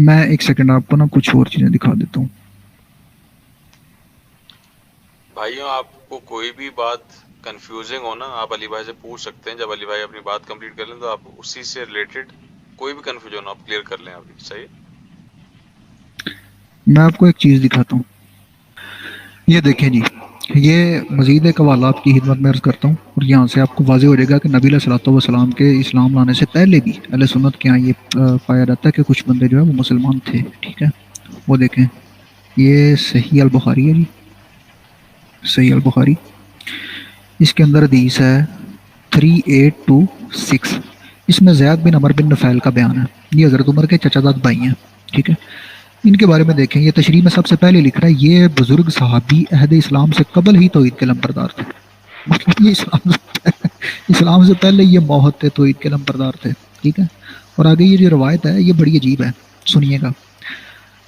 میں ایک سیکنڈ آپ کو نا کچھ اور چیزیں دکھا دیتا ہوں بھائیوں، آپ کو کوئی بھی بات کنفیوزنگ ہو نا، آپ علی بھائی سے پوچھ سکتے ہیں. جب علی بھائی اپنی بات کمپلیٹ کر لیں تو آپ اسی سے ریلیٹڈ کوئی بھی کنفیوژن ہو آپ کلیئر کر لیں ابھی. صحیح. میں آپ کو ایک چیز دکھاتا ہوں. یہ دیکھیں جی، یہ مزید ایک حوالہ آپ کی خدمت میں عرض کرتا ہوں، اور یہاں سے آپ کو واضح ہو جائے گا کہ نبی علیہ الصلوۃ والسلام کے اسلام لانے سے پہلے بھی اہل سنت کے یہاں یہ پایا جاتا ہے کہ کچھ بندے جو ہے وہ مسلمان تھے. ٹھیک ہے، وہ دیکھیں، یہ صحیح البخاری ہے جی، صحیح البخاری. اس کے اندر حدیث ہے 3826. اس میں زید بن عمر بن نفیل کا بیان ہے. یہ حضرت عمر کے چچا زاد بھائی ہیں. ٹھیک ہے، ان کے بارے میں دیکھیں. یہ تشریح میں سب سے پہلے لکھ رہا ہے یہ بزرگ صحابی عہد اسلام سے قبل ہی توحید کے لمبردار تھے. مطلب یہ اسلام سے پہلے یہ موحد تھے، توحید کے لمبردار تھے. ٹھیک ہے، اور آگے یہ جو روایت ہے یہ بڑی عجیب ہے، سنیے گا.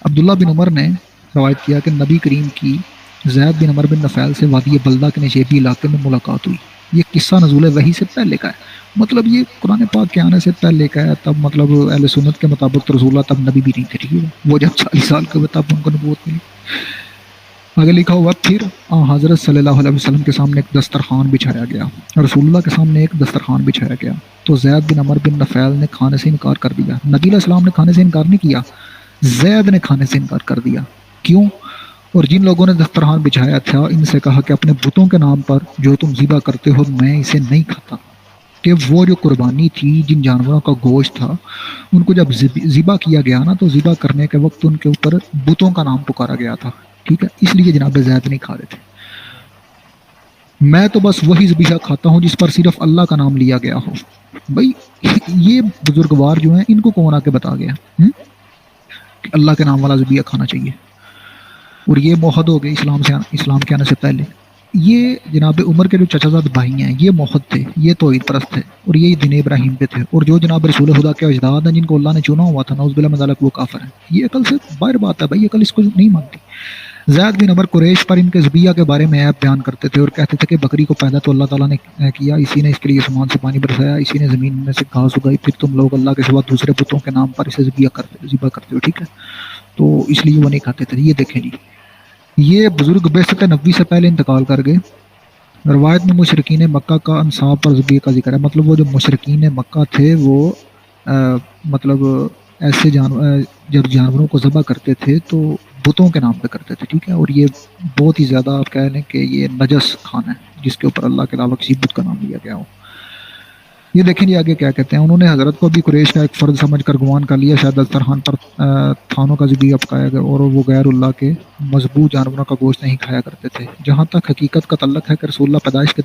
عبداللہ بن عمر نے روایت کیا کہ نبی کریم کی زید بن عمر بن نفیل سے وادی بلدہ کے نشیبی علاقے میں ملاقات ہوئی. یہ قصہ نزول وحی سے پہلے کا ہے، مطلب یہ قرآن پاک کے آنے سے پہلے کا ہے. تب مطلب اہل سنت کے مطابق تو رسول اللہ تب نبی بھی نہیں تھے. ٹھیک ہے، وہ جب 40 سال کے ہوئے تب ان کو نبوت ملی. آگے لکھا ہوا پھر حضرت صلی اللہ علیہ وسلم کے سامنے ایک دسترخوان بچھایا گیا. رسول اللہ کے سامنے ایک دسترخوان بچھایا گیا تو زید بن عمر بن نفیل نے کھانے سے انکار کر دیا. نبی علیہ السلام نے کھانے سے انکار نہیں کیا، زید نے کھانے سے انکار کر دیا. کیوں؟ اور جن لوگوں نے دسترخوان بچھایا تھا ان سے کہا کہ اپنے بتوں کے نام پر جو تم ذبح کرتے ہو میں اسے نہیں کھاتا. کہ وہ جو قربانی تھی، جن جانوروں کا گوشت تھا، ان کو جب ذبح کیا گیا نا تو ذبح کرنے کے وقت ان کے اوپر بتوں کا نام پکارا گیا تھا. ٹھیک ہے، اس لیے جناب زید نہیں کھا رہے تھے. میں تو بس وہی ذبیحہ کھاتا ہوں جس پر صرف اللہ کا نام لیا گیا ہو. بھائی یہ بزرگوار جو ہیں ان کو کون آ کے بتا گیا کہ اللہ کے نام والا ذبیحہ کھانا چاہیے؟ اور یہ موحد ہو گئے اسلام کے آنے سے پہلے. یہ جناب عمر کے جو چچا زاد بھائی ہیں یہ موحد تھے، یہ توحید پرست تھے، اور یہ دین ابراہیم پہ تھے. اور جو جناب رسول خدا کے اجداد ہیں جن کو اللہ نے چنا ہوا تھا، نعوذ باللہ من ذالک، وہ کافر ہیں. یہ عقل سے باہر بات ہے بھائی، عقل اس کو نہیں مانتی. زید بن عمر قریش پر ان کے ذبیحہ کے بارے میں عیب بیان کرتے تھے اور کہتے تھے کہ بکری کو پیدا تو اللہ تعالیٰ نے کیا، اسی نے اس کے لیے آسمان سے پانی برسایا، اسی نے زمین میں سے گھاس اگائی، پھر تم لوگ اللہ کے سوا دوسرے بتوں کے نام پر اسے ذبح کرتے ہو. ٹھیک ہے، تو اس لیے وہ نہیں کھاتے تھے. یہ دیکھیں جی، یہ بزرگ بعثت نبوی سے پہلے انتقال کر گئے. روایت میں مشرکین مکہ کا انصاب پر ذبیحہ کا ذکر ہے. مطلب وہ جو مشرکین مکہ تھے وہ مطلب ایسے جب جانوروں کو ذبح کرتے تھے تو بتوں کے نام پہ کرتے تھے. ٹھیک ہے، اور یہ بہت ہی زیادہ آپ کہہ لیں کہ یہ نجس کھانا ہے جس کے اوپر اللہ کے علاوہ کسی بت کا نام لیا گیا ہو. یہ دیکھیں جی آگے کیا کہتے ہیں. انہوں نے حضرت کو بھی قریش کا ایک فرد سمجھ کر گمان کر لیا، شاید دسترخوان پر تھانوں کا ذبیحہ پکایا گیا اور وہ غیر اللہ کے مذبوح جانوروں کا گوشت نہیں کھایا کرتے تھے. جہاں تک حقیقت کا تعلق ہے کہ رسول اللہ پیدائش کے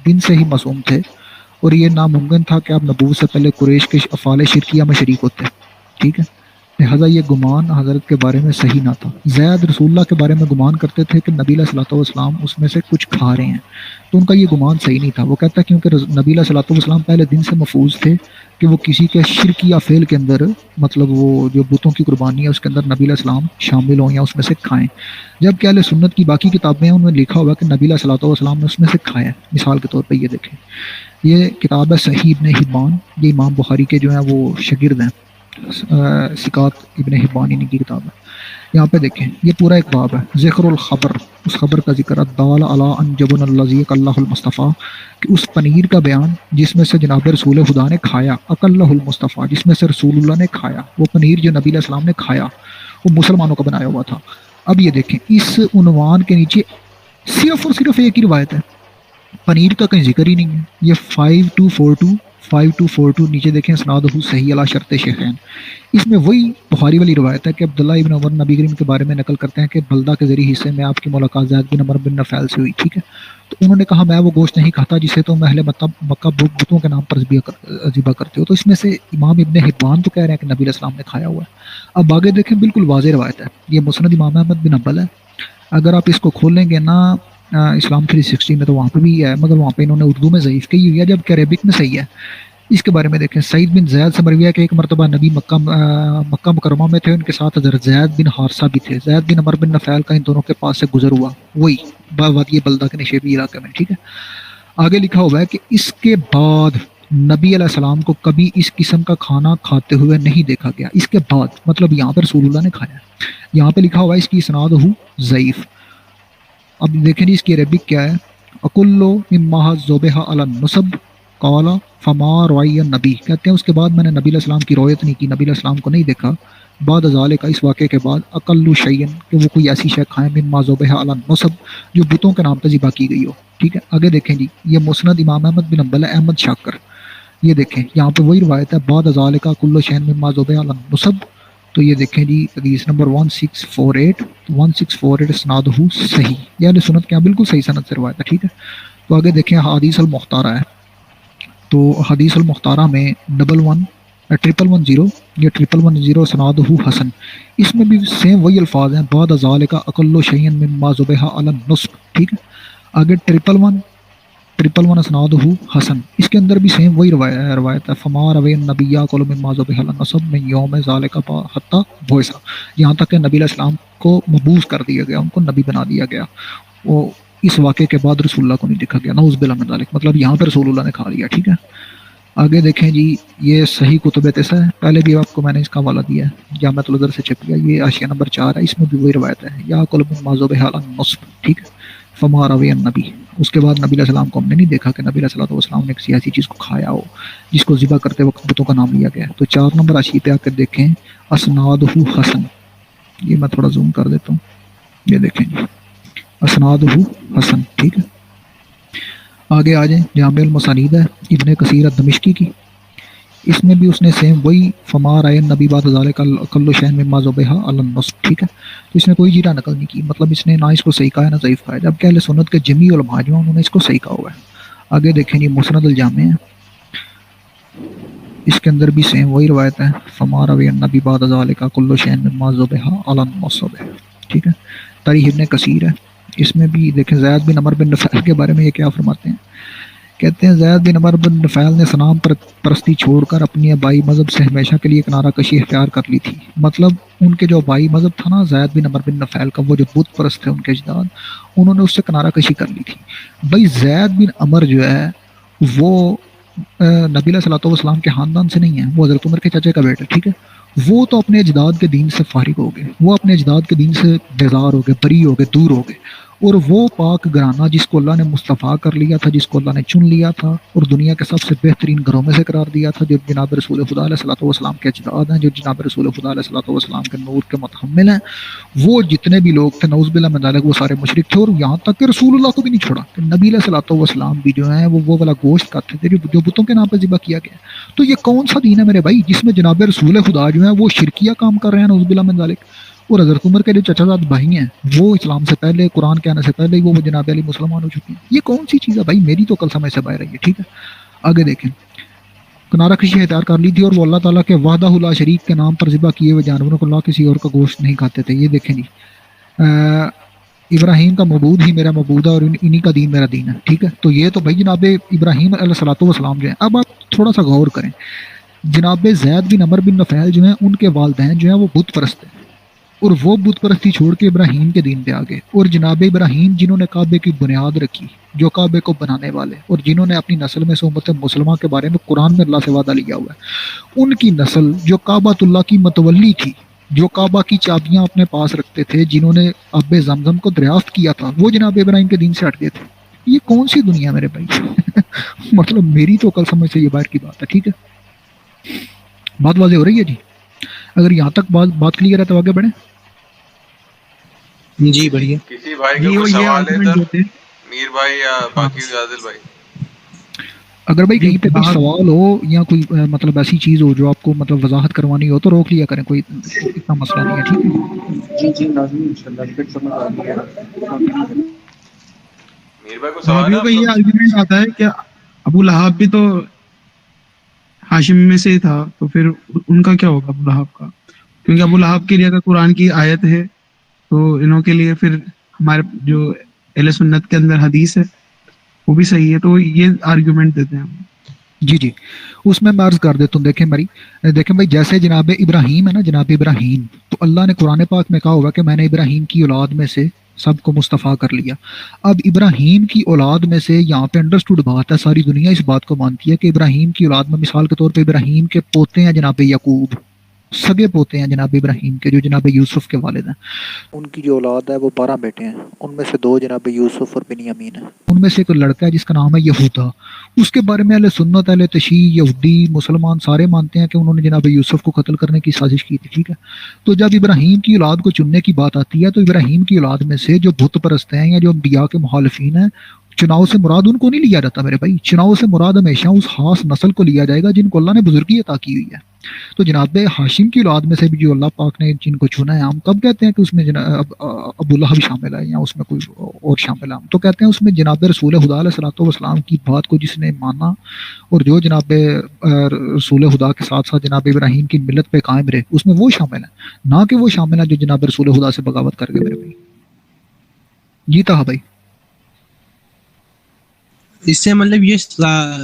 دن سے ہی معصوم تھے، اور یہ ناممکن تھا کہ آپ نبوت سے پہلے قریش کے افعال شرکیہ میں شریک ہوتے. ٹھیک ہے، لہٰذا یہ گمان حضرت کے بارے میں صحیح نہ تھا. زید رسول اللہ کے بارے میں گمان کرتے تھے کہ نبی علیہ الصلوۃ والسلام اس میں سے کچھ کھا رہے ہیں، تو ان کا یہ گمان صحیح نہیں تھا. وہ کہتا ہے کیونکہ نبی علیہ الصلوۃ والسلام پہلے دن سے محفوظ تھے کہ وہ کسی کے شرکیہ فعل کے اندر، مطلب وہ جو بتوں کی قربانی ہے اس کے اندر نبی علیہ السلام شامل ہوں یا اس میں سے کھائیں. جب کہ اہل سنت کی باقی کتابیں ہیں ان میں لکھا ہوا کہ نبی علیہ الصلوۃ والسلام نے اس میں سے کھایا. مثال کے طور پہ یہ دیکھیں، یہ کتاب ہے صحیح ابن حبان، یہ امام بخاری کے جو ہیں وہ شاگرد ہیں. ثقات ابن حبان ان کی کتاب ہے. یہاں پہ دیکھیں یہ پورا ایک باب ہے، ذکر الخبر، اس خبر کا ذکر، الدال علی ان جبن الذی اللہ المصطفیٰ، کہ اس پنیر کا بیان جس میں سے جناب رسول خدا نے کھایا، اکلہ المصطفیٰ، جس میں سے رسول اللہ نے کھایا. وہ پنیر جو نبی علیہ السلام نے کھایا وہ مسلمانوں کا بنایا ہوا تھا. اب یہ دیکھیں اس عنوان کے نیچے صرف اور صرف ایک ہی روایت ہے، پنیر کا کہیں ذکر ہی نہیں ہے. یہ 5242 نیچے دیکھیں، اسنادہ صحیح علی شرط شیخین. اس میں وہی بخاری والی روایت ہے کہ عبداللہ ابن عمر نبی کریم کے بارے میں نقل کرتے ہیں کہ بلدہ کے ذریعے حصے میں آپ کی ملاقات زید بن عمر بن نفیل سے ہوئی. ٹھیک ہے، تو انہوں نے کہا میں وہ گوشت نہیں کھاتا جسے تم اہل مکہ بتوں کے نام پر ذبح کرتے ہو. تو اس میں سے امام ابن حبان تو کہہ رہے ہیں کہ نبی علیہ السلام نے کھایا ہوا ہے. اب آگے دیکھیں بالکل واضح روایت ہے، یہ مسند امام احمد بن حنبل ہے. اگر آپ اس کو کھولیں گے نا اسلام 360 میں تو وہاں پہ بھی ہے، مگر وہاں پہ انہوں نے اردو میں ضعیف کی ہوئی ہے جبکہ عربک میں صحیح ہے. اس کے بارے میں دیکھیں، سعید بن زید سے مروی ہے کہ ایک مرتبہ نبی مکہ مکرمہ میں تھے، ان کے ساتھ حضرت زید بن حارثہ بھی تھے. زید بن عمر بن نفیل کا ان دونوں کے پاس سے گزر ہوا، وہی وادی بلدہ کے نشیبی علاقے میں. ٹھیک ہے، آگے لکھا ہوا ہے کہ اس کے بعد نبی علیہ السلام کو کبھی اس قسم کا کھانا کھاتے ہوئے نہیں دیکھا گیا. اس کے بعد مطلب یہاں پر رسول اللہ نے کھایا ہے. یہاں پہ لکھا ہوا ہے اس کی اسناد ہو ضعیف. اب دیکھیں جی اس کی عربک کیا ہے. اکلو مما ذبح علی النصب قال فما رعی النبی. کہتے ہیں اس کے بعد میں نے نبی علیہ السلام کی روایت نہیں کی, نبی علیہ السلام کو نہیں دیکھا. بعد ذالک کا اس واقعے کے بعد اقل شیئن کہ وہ کوئی ایسی شے کھائیں مما ذبح علی النصب جو بتوں کے نام پہ ذبح کی گئی ہو. ٹھیک ہے, آگے دیکھیں جی یہ مسند امام احمد بن حنبل احمد شاکر. یہ دیکھیں یہاں پہ وہی روایت ہے بعد ذالک کل شیء مما ذبح علی النصب. تو یہ دیکھیں جی حدیث نمبر 1648 اسنادہ صحیح, یعنی سنت کیا بالکل صحیح سند سے روایت ہے. ٹھیک ہے, تو آگے دیکھیں حدیث المختارہ ہے. تو حدیث المختارہ میں 1110 یا 1110 اسنادہ حسن. اس میں بھی سیم وہی الفاظ ہیں بعد ذالک اقل شیء مما ذبح علی النصب. ٹھیک ہے, آگے 1111 اسنادہ حسن. اس کے اندر بھی سیم وہی روایت ہے فما روی النبی قل مما ذبح علی النصب من یوم ذالک حتی بعث. یہاں تک کہ نبی علیہ السلام کو مبعوث کر دیا گیا, ان کو نبی بنا دیا گیا. وہ اس واقعے کے بعد رسول اللہ کو نہیں دیکھا گیا, نعوذ باللہ من ذالک. مطلب یہاں پہ رسول اللہ نے کھا لیا. ٹھیک ہے, آگے دیکھیں جی یہ صحیح کتب تسع ہے. پہلے بھی آپ کو میں نے اس کا حوالہ دیا ہے, جامعۃ الازہر سے چھپ گیا. یہ حاشیہ نمبر 4 ہے, اس میں بھی وہی روایت ہے یا قل مما ذبح علی النصب. ٹھیک ہے, فما روی النبی. اس کے بعد نبی علیہ السلام کو ہم نے نہیں دیکھا کہ نبی علیہ السلام نے کسی ایسی چیز کو کھایا ہو جس کو ذبح کرتے وقت بتوں کا نام لیا گیا. تو 4 نمبر حاشیے پہ آ کر دیکھیں اسنادہ حسن. یہ میں تھوڑا زوم کر دیتا ہوں, یہ دیکھیں جی اسنادہ حسن. ٹھیک ہے, آگے آ جائیں جامع المسانید ہے ابن کثیر الدمشقی کی. اس میں بھی اس نے سیم وہی فما رأى النبی بعد ذلك اقل شيء مما ذبح علی النصب. ٹھیک ہے, تو اس نے کوئی جیرا نقل نہیں کی. مطلب اس نے نہ اس کو صحیح کہا ہے نہ ضعیف کہا ہے, جبکہ اہل سنت کے جمیع علماء جو ہیں انہوں نے اس کو صحیح کہا ہوا ہے. آگے دیکھیں جی مسند الجامع ہے, اس کے اندر بھی سیم وہی روایت ہے فما روی النبی بعد ذلك اقل شيء مما ذبح علی النصب. ٹھیک ہے, تاریخ ابن کثیر ہے. اس میں بھی دیکھیں زید بن عمر بن نفیل کے بارے میں یہ کیا فرماتے ہیں. کہتے ہیں زید بن عمر بن نفیل نے صنام پرستی چھوڑ کر اپنی آبائی مذہب سے ہمیشہ کے لیے کنارہ کشی اختیار کر لی تھی. مطلب ان کے جو آبائی مذہب تھا نا زید بن عمر بن نفیل کا, وہ جو بت پرست تھے ان کے اجداد, انہوں نے اس سے کنارہ کشی کر لی تھی. بھائی زید بن عمر جو ہے وہ نبی علیہ الصلوۃ والسلام کے خاندان سے نہیں ہے, وہ حضرت عمر کے چچے کا بیٹا. ٹھیک ہے, وہ تو اپنے اجداد کے دین سے فارغ ہو گئے, وہ اپنے اجداد کے دین سے بیزار ہو گئے, بری ہو گئے, دور ہو گئے. اور وہ پاک گھرانہ جس کو اللہ نے مصطفیٰ کر لیا تھا, جس کو اللہ نے چن لیا تھا اور دنیا کے سب سے بہترین گھروں میں سے قرار دیا تھا, جو جناب رسول خدا علیہ الصلوۃ والسلام کے اجداد ہیں, جو جناب رسول خدا علیہ الصلوۃ والسلام کے نور کے متحمل ہیں, وہ جتنے بھی لوگ تھے نعوذ باللہ من ذالک وہ سارے مشرک تھے. اور یہاں تک کہ رسول اللہ کو بھی نہیں چھوڑا کہ نبی علیہ الصلوۃ والسلام بھی جو ہیں وہ والا گوشت کھاتے تھے جو بتوں کے نام پہ ذبح کیا گیا. تو یہ کون سا دین ہے میرے بھائی جس میں جناب رسول خدا جو ہیں وہ شرکیہ کام کر رہے ہیں نعوذ باللہ من ذالک, اور حضرت عمر کے جو چچا زاد بھائی ہیں وہ اسلام سے پہلے, قرآن کے آنے سے پہلے وہ جناب علی مسلمان ہو چکے ہیں. یہ کون سی چیز ہے بھائی, میری تو کل سمجھ سے باہر رہی ہے. ٹھیک ہے, آگے دیکھیں کنارہ کشی اختیار کر لی تھی اور وہ اللہ تعالیٰ کے وحدہ لا شریک کے نام پر ذبح کیے ہوئے جانوروں کو اللہ کسی اور کا گوشت نہیں کھاتے تھے. یہ دیکھیں جی ابراہیم کا معبود ہی میرا معبود ہے اور انہی کا دین میرا دین ہے. ٹھیک ہے, تو یہ تو بھائی جناب ابراہیم علیہ الصلوۃ والسلام جو ہیں. اب آپ تھوڑا سا غور کریں, جناب زید بن عمر بن نفیل جو ہیں ان کے والدین جو ہیں وہ بت پرست ہیں, اور وہ بت پرستی چھوڑ کے ابراہیم کے دین پہ آ گئے. اور جناب ابراہیم جنہوں نے کعبے کی بنیاد رکھی, جو کعبے کو بنانے والے, اور جنہوں نے اپنی نسل میں سے امت مسلمہ کے بارے میں قرآن میں اللہ سے وعدہ لیا ہوا ہے, ان کی نسل جو کعبۃ اللہ کی متولی تھی, جو کعبہ کی چابیاں اپنے پاس رکھتے تھے, جنہوں نے آب زمزم کو دریافت کیا تھا, وہ جناب ابراہیم کے دین سے ہٹ گئے تھے. یہ کون سی دنیا میرے بھائی مطلب میری تو کل سمجھ سے یہ باہر کی بات ہے. ٹھیک ہے, بات واضح ہو رہی ہے جی. اگر یہاں تک بات کلیئر ہے تو آگے بڑھیں. جی بڑھیا. کسی بھائی کا کوئی سوال ہے ادھر, میر بھائی یا باقی عادل بھائی؟ اگر بھائی کہیں پہ کوئی سوال ہو یا کوئی مطلب ایسی چیز ہو جو آپ کو مطلب وضاحت کروانی ہو تو روک لیا کریں, کوئی اتنا مسئلہ نہیں ہے. ٹھیک ہے جی جی ناظرین انشاءاللہ پھر سمجھ آ گیا. میر بھائی کو سوال ہے. یہ آرگومنٹ آتا ہے کہ ابو لہب بھی تو ہاشم میں سے تھا, تو پھر ان کا کیا ہوگا ابو لہب کا, کیونکہ ابو لہب کے لیے اگر قرآن کی آیت ہے تو انہوں کے لیے پھر ہمارے جو اہل سنت کے اندر حدیث ہے وہ بھی صحیح ہے, تو یہ آرگومنٹ دیتے ہیں ہم. جی اس میں عرض کر دیتا ہوں. دیکھیں بھائی جیسے جناب ابراہیم ہے نا, جناب ابراہیم تو اللہ نے قرآن پاک میں کہا ہوگا کہ میں نے ابراہیم کی اولاد میں سے سب کو مصطفیٰ کر لیا. اب ابراہیم کی اولاد میں سے یہاں پہ انڈرسٹوڈ بات ہے، ساری دنیا اس بات کو مانتی ہے کہ ابراہیم کی اولاد میں مثال کے طور پہ ابراہیم کے پوتے ہیں جناب یعقوب، سگے پوتے ہیں جناب ابراہیم کے جو جناب یوسف کے والد ہیں. ان کی جو اولاد ہے وہ 12 بیٹے ہیں، ان میں سے 2 جناب یوسف اور بنیامین ہیں. ان میں سے ایک لڑکا ہے جس کا نام ہے یہودا. اس کے بارے میں اہل سنت، اہل تشیع، یہودی، مسلمان سارے مانتے ہیں کہ انہوں نے جناب یوسف کو قتل کرنے کی سازش کی تھی. ٹھیک ہے، تو جب ابراہیم کی اولاد کو چننے کی بات آتی ہے تو ابراہیم کی اولاد میں سے جو بت پرست ہیں یا جو انبیاء کے مخالفین ہیں، چناؤ سے مراد ان کو نہیں لیا جاتا میرے بھائی. چناؤ سے مراد ہمیشہ اس خاص نسل کو لیا جائے گا جن کو اللہ نے بزرگی عطا کی ہوئی ہے. تو جناب ہاشم کی اولاد میں سے بھی جو اللہ پاک نے جن کو چنا ہے، ہم کب کہتے ہیں کہ اس میں ابو لہب شامل ہے یا اس میں کوئی اور شامل ہے؟ ہم تو کہتے ہیں اس میں جناب رسول خدا علیہ الصلوۃ والسلام کی بات کو جس نے مانا اور جو جناب رسول خدا کے ساتھ ساتھ جناب ابراہیم کی ملت پہ قائم رہے، اس میں وہ شامل ہے، نہ کہ وہ شامل ہے جو جناب رسول خدا سے بغاوت کر کے میرے بھائی. جی تھا بھائی. اس سے مطلب یہ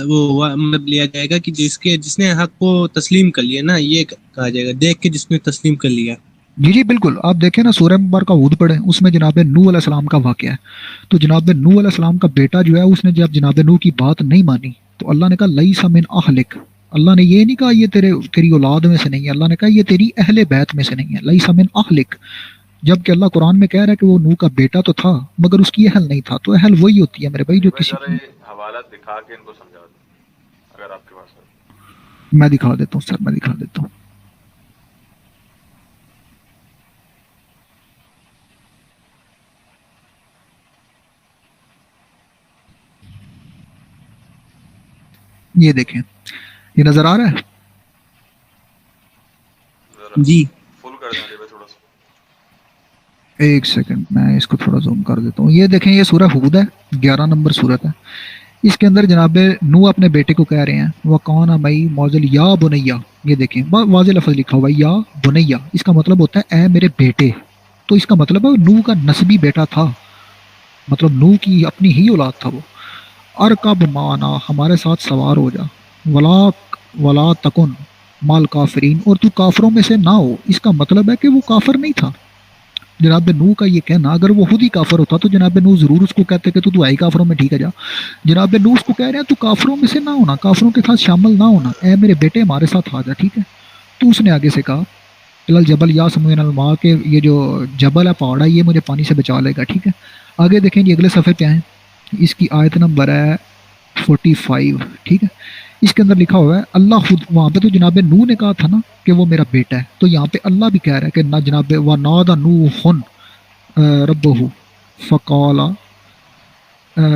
وہ مطلب لیا جائے گا کہ جس نے حق کو تسلیم کر لیا نا، یہ کہا جائے گا دیکھ کے جس نے تسلیم کر لیا. جی جی بالکل. آپ دیکھیں نا سورہ مبارکہ ہود پڑھیں، اس میں جناب نوح علیہ السلام کا واقعہ ہے. تو جناب نوح علیہ السلام کا بیٹا جو ہے اس نے جب جناب نوح کی بات نہیں مانی تو اللہ نے کہا لیس من اہلک. اللہ نے یہ نہیں کہا یہ تیری اولاد میں سے نہیں ہے، اللہ نے کہا یہ تیری اہل بیت میں سے نہیں ہے، لیس من اہلک. جبکہ اللہ قرآن میں کہہ رہا ہے کہ وہ نوح کا بیٹا تو تھا مگر اس کی اہل نہیں تھا. تو اہل وہی ہوتی ہے میرے بھائی جو کسی حوالہ دکھا کے ان کو سمجھا دیں اگر آپ کے پاس ہے. میں دکھا دیتا ہوں سر، میں دکھا دیتا ہوں. یہ دیکھیں، یہ نظر آ رہا ہے؟ جی فل کر دیں بھائی تھوڑا سا. ایک سیکنڈ میں اس کو تھوڑا زوم کر دیتا ہوں. یہ دیکھیں، یہ سورہ ہود ہے، 11 نمبر سورت ہے. اس کے اندر جناب نوح اپنے بیٹے کو کہہ رہے ہیں وَقَانَ مَعِی مَوْضِلْ یا بنیا. یہ دیکھیں واضح لفظ لکھا ہوا ہے یا بنیا، اس کا مطلب ہوتا ہے اے میرے بیٹے. تو اس کا مطلب ہے نوح کا نسبی بیٹا تھا، مطلب نوح کی اپنی ہی اولاد تھا وہ. ارکب معنا، ہمارے ساتھ سوار ہو جا. ولا تکن مال کافرین، اور تو کافروں میں سے نہ ہو. اس کا مطلب ہے کہ وہ کافر نہیں تھا. جناب نوح کا یہ کہنا، اگر وہ خود ہی کافر ہوتا تو جناب نوح ضرور اس کو کہتے کہ تو آئی کافروں میں، ٹھیک ہے جا. جناب نوح اس کو کہہ رہے ہیں تو کافروں میں سے نہ ہونا، کافروں کے ساتھ شامل نہ ہونا، اے میرے بیٹے ہمارے ساتھ آ جا. ٹھیک ہے. تو اس نے آگے سے کہا الجبل یا سمعین الماء، کہ یہ جو جبل ہے پہاڑ ہے یہ مجھے پانی سے بچا لے گا. ٹھیک ہے. آگے دیکھیں جی اگلے صفحے پہ آئیں، اس کی آیت نمبر ہے 45. ٹھیک ہے. اس کے اندر لکھا ہوا ہے اللہ خود، وہاں پہ تو جناب نوح نے کہا تھا نا کہ وہ میرا بیٹا ہے، تو یہاں پہ اللہ بھی کہہ رہا ہے کہ نہ جناب وَنَادَى نُوحٌ رَبَّهُ فَقَالَ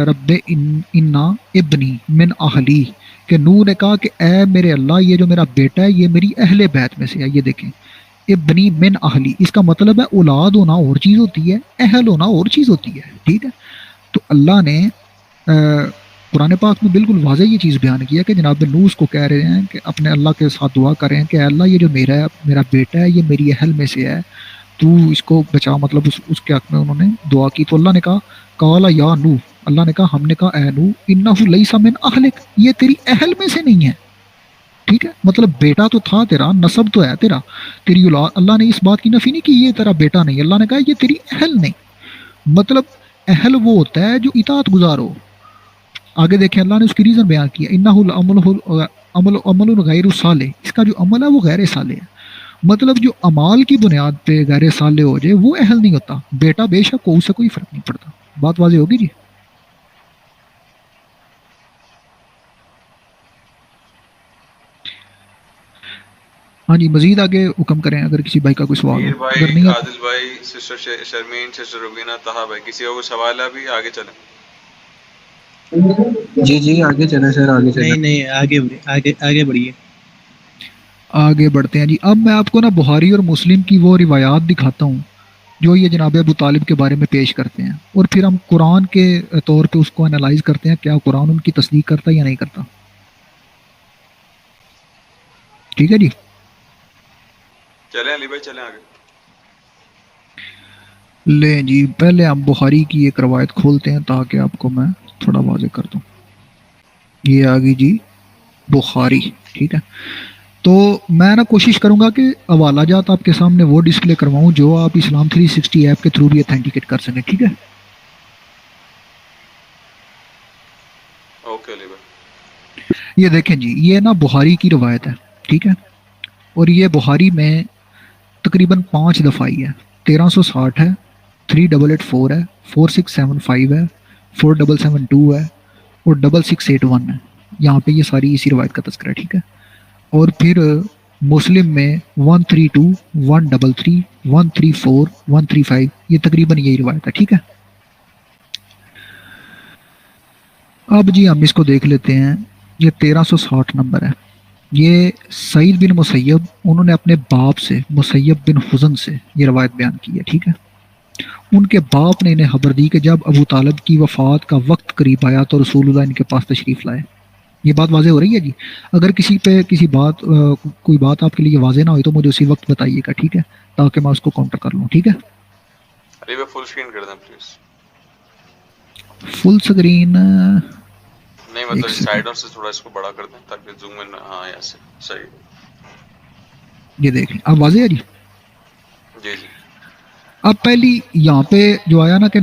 رَبِّ إِنَّ ابْنِي مِنْ أَهْلِي، کہ نوح نے کہا کہ اے میرے اللہ یہ جو میرا بیٹا ہے یہ میری اہل بیت میں سے ہے. یہ دیکھیں ابنی من اہلی، اس کا مطلب ہے اولاد ہونا اور چیز ہوتی ہے، اہل ہونا اور چیز ہوتی ہے. ٹھیک ہے. تو اللہ نے قرآن پاک میں بالکل واضح یہ چیز بیان کیا کہ جناب نوح اس کو کہہ رہے ہیں کہ اپنے اللہ کے ساتھ دعا کر رہے ہیں کہ اے اللہ یہ جو میرا بیٹا ہے یہ میری اہل میں سے ہے، تو اس کو بچا. مطلب اس کے حق میں انہوں نے دعا کی. تو اللہ نے کہا قال یا نوح، اللہ نے کہا، ہم نے کہا اے نوح انہ لیس من اہلک، یہ تیری اہل میں سے نہیں ہے. ٹھیک ہے. مطلب بیٹا تو تھا تیرا، نسب تو ہے تیرا، تیری اولاد. اللہ نے اس بات کی نفی نہیں کی یہ تیرا بیٹا نہیں، اللہ نے کہا یہ تیری اہل نہیں. مطلب اہل وہ ہوتا ہے جو اطاعت گزار ہو. آگے دیکھیں اللہ نے اس کی ریزن بیان کیا، انہ عمل غیر صالح، اس کا جو عمل ہے وہ غیر صالح ہے. مطلب جو امال کی بنیاد پہ غیر صالح ہو جائے وہ اہل نہیں ہوتا. بیٹا بے شک ہو، اس سے کوئی فرق نہیں پڑتا. بات واضح ہوگی جی. ہاں جی مزید آگے حکم کریں اگر کسی بھائی کا کوئی سوال میر ہو. اگر بھائی، نہیں عادل بھائی، سسٹر شرمین، سسٹر روبینہ، طہا بھائی، کسی کا کوئی سوال ہے ابھی؟ آگے چلیں. جی آگے چلیں سر، آگے چلیں. نہیں آگے بڑھیے. آگے بڑھتے ہیں جی. اب میں آپ کو نا بخاری اور مسلم کی وہ روایات دکھاتا ہوں جو یہ جناب ابو طالب کے بارے میں پیش کرتے ہیں، اور پھر ہم قرآن کے طور پہ اس کو انالائز کرتے ہیں کیا قرآن ان کی تصدیق کرتا ہے یا نہیں کرتا. ٹھیک ہے جی. چلیں علی بھائی، چلیں آگے. لیں جی پہلے ہم بخاری کی ایک روایت کھولتے ہیں تاکہ آپ کو میں تھوڑا واضح کر دوں. یہ آ گئی جی بخاری. ٹھیک ہے. تو میں نا کوشش کروں گا کہ حوالہ جات آپ کے سامنے وہ ڈسپلے کرواؤں جو آپ اسلام 360 ایپ کے تھرو بھی اتھینٹیکیٹ کر سکیں. ٹھیک ہے؟ اوکے علی بھائی. یہ دیکھیں جی، یہ نا بخاری کی روایت ہے. ٹھیک ہے؟ اور یہ بخاری میں تقریباً 5 دفعہ ہی ہے. 1360 ہے، 3884 ہے، 4675 ہے، 4772 ہے اور 6681 ہے. یہاں پہ یہ ساری اسی روایت کا تذکرہ ہے. ٹھیک ہے؟ اور پھر مسلم میں 132، 133، 134، 135 یہ تقریباً یہی روایت ہے. ٹھیک ہے؟ اب جی ہم اس کو دیکھ لیتے ہیں. یہ 1360 نمبر ہے. یہ سعید بن مسیب انہوں نے اپنے باپ سے مسیب بن حزن سے یہ روایت بیان کی ہے. ٹھیک ہے؟ ان کے باپ نے انہیں خبر دی کہ جب ابو طالب کی وفات کا وقت قریب آیا تو رسول اللہ ان کے پاس تشریف لائے. یہ بات واضح ہو رہی ہے جی؟ اگر کسی پہ کوئی بات آپ کے لیے واضح نہ ہوئی تو مجھے اسی وقت بتائیے گا. ٹھیک ہے؟ تاکہ میں اس کو کاؤنٹر کر لوں. ٹھیک ہے؟ علی بھائی فل اسکرین کر دیں پلیز. فل اسکرین نہیں مطلب ایک سیکنڈ. سائڈوں سے تھوڑا اس کو بڑا کر دیں تاکہ زوم ان. ہاں ایسے صحیح. یہ دیکھیں اب واضح ہے جی؟ جی جی. اب پہلی یہاں پہ جو آیا نا کہ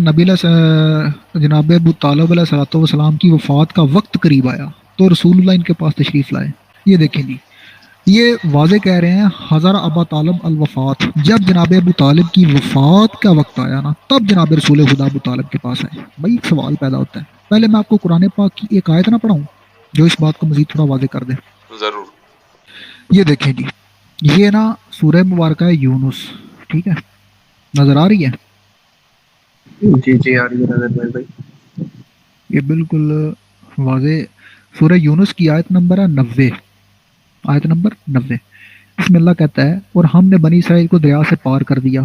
جناب ابو طالب علیہ الصلوۃ والسلام کی وفات کا وقت قریب آیا تو رسول اللہ ان کے پاس تشریف لائے. یہ دیکھیں جی، یہ واضح کہہ رہے ہیں حضر ابا طالب الوفات، جب جناب ابو طالب کی وفات کا وقت آیا نا تب جناب رسول خدا ابو طالب کے پاس آئے. بھائی ایک سوال پیدا ہوتا ہے. پہلے میں آپ کو قرآن پاک کی ایک آیت نہ پڑھاؤں جو اس بات کو مزید تھوڑا واضح کر دے. ضرور. یہ دیکھیں جی، یہ نا سورہ مبارکہ ہے یونس. ٹھیک ہے؟ نظر آ رہی ہے؟ جی جی آ رہی ہے نظر بھائی. یہ بالکل واضح سورہ یونس کی آیت نمبر ہے 90. آیت نمبر 90. اس میں اللہ کہتا ہے اور ہم نے بنی اسرائیل کو دریا سے پار کر دیا،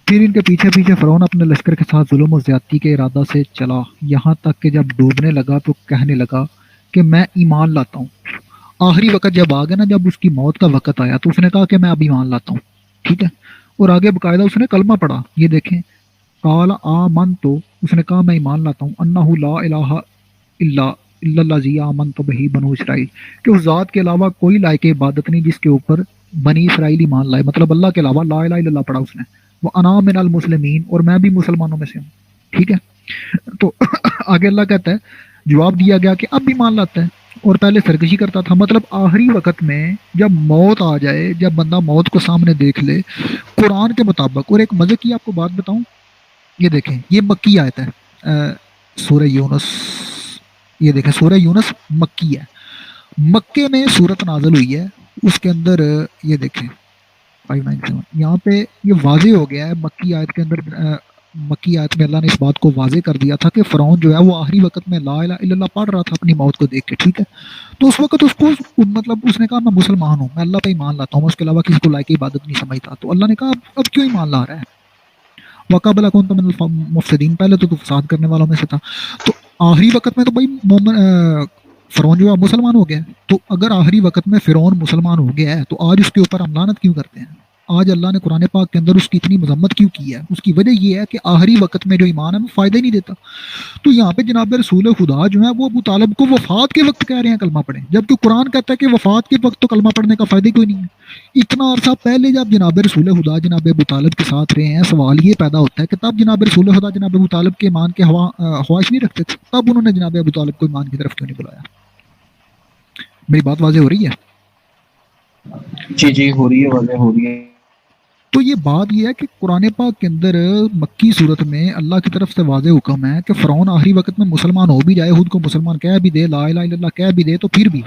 پھر ان کے پیچھے پیچھے فرعون اپنے لشکر کے ساتھ ظلم و زیادتی کے ارادہ سے چلا، یہاں تک کہ جب ڈوبنے لگا تو کہنے لگا کہ میں ایمان لاتا ہوں. آخری وقت جب آ گیا نا، جب اس کی موت کا وقت آیا تو اس نے کہا کہ میں اب ایمان لاتا ہوں. ٹھیک ہے؟ اور آگے باقاعدہ اس نے کلمہ پڑھا. یہ دیکھیں، قال آمنت، تو اس نے کہا میں ایمان لاتا ہوں، انہ لا الہ الا الذی آمنت بہ بنو اسرائیل، کہ اس ذات کے علاوہ کوئی لائق عبادت نہیں جس کے اوپر بنی اسرائیل ایمان لائے. مطلب اللہ کے علاوہ لا الہ الا اللہ پڑھا اس نے. وہ انا من المسلمین، اور میں بھی مسلمانوں میں سے ہوں. ٹھیک ہے؟ تو آگے اللہ کہتا ہے جواب دیا گیا کہ اب بھی مان لاتا ہے اور پہلے سرکشی کرتا تھا. مطلب آخری وقت میں جب موت آ جائے، جب بندہ موت کو سامنے دیکھ لے قرآن کے مطابق. اور ایک مزے کی آپ کو بات بتاؤں، یہ دیکھیں یہ مکی آیت ہے سورہ یونس. یہ دیکھیں سورہ یونس مکی ہے. مکے میں صورت نازل ہوئی ہے. اس کے اندر یہ دیکھیں 597 یہاں پہ یہ واضح ہو گیا ہے مکی آیت کے اندر. مکی آیت میں اللہ نے اس بات کو واضح کر دیا تھا کہ فرعون جو ہے وہ آخری وقت میں لا الہ الا اللہ پڑھ رہا تھا اپنی موت کو دیکھ کے. ٹھیک ہے؟ تو اس وقت اس کو مطلب اس نے کہا میں مسلمان ہوں، میں اللہ پہ ایمان لاتا ہوں، اس کے علاوہ کسی کو لائق عبادت نہیں سمجھتا. تو اللہ نے کہا اب کیوں ایمان لا رہا ہے؟ وقابل کون من المفسدین، پہلے تو فساد کرنے والوں میں سے تھا. تو آخری وقت میں تو بھائی فرعون جو ہے مسلمان ہو گیا. تو اگر آخری وقت میں فرعون مسلمان ہو گیا ہے تو آج اس کے اوپر ہم لعنت کیوں کرتے ہیں؟ آج اللہ نے قرآن پاک کے اندر اس کی اتنی مذمت کیوں کی ہے؟ اس کی وجہ یہ ہے کہ آخری وقت میں جو ایمان ہے وہ فائدہ ہی نہیں دیتا. تو یہاں پہ جناب رسول خدا جو ہے وہ ابو طالب کو وفات کے وقت کہہ رہے ہیں کلمہ پڑھیں، جبکہ قرآن کہتا ہے کہ وفات کے وقت تو کلمہ پڑھنے کا فائدہ ہی کوئی نہیں ہے. اتنا عرصہ پہلے جب جناب رسول خدا جناب ابو طالب کے ساتھ رہے ہیں، سوال یہ پیدا ہوتا ہے کہ تب جناب رسول خدا جناب ابو طالب کے ایمان کے خواہش نہیں رکھتے تھے، تب انہوں نے جناب ابو طالب کو ایمان کی طرف کیوں نہیں بلایا؟ میری بات واضح ہو رہی ہے؟ جی جی ہو رہی ہے، واضح ہو رہی ہے. تو یہ بات یہ ہے کہ قرآن پاک کے اندر مکی صورت میں اللہ کی طرف سے واضح حکم ہے کہ فرعون آخری وقت میں مسلمان ہو بھی جائے، خود کو مسلمان کہہ بھی دے، لا الہ الا اللہ کہہ بھی دے، تو پھر بھی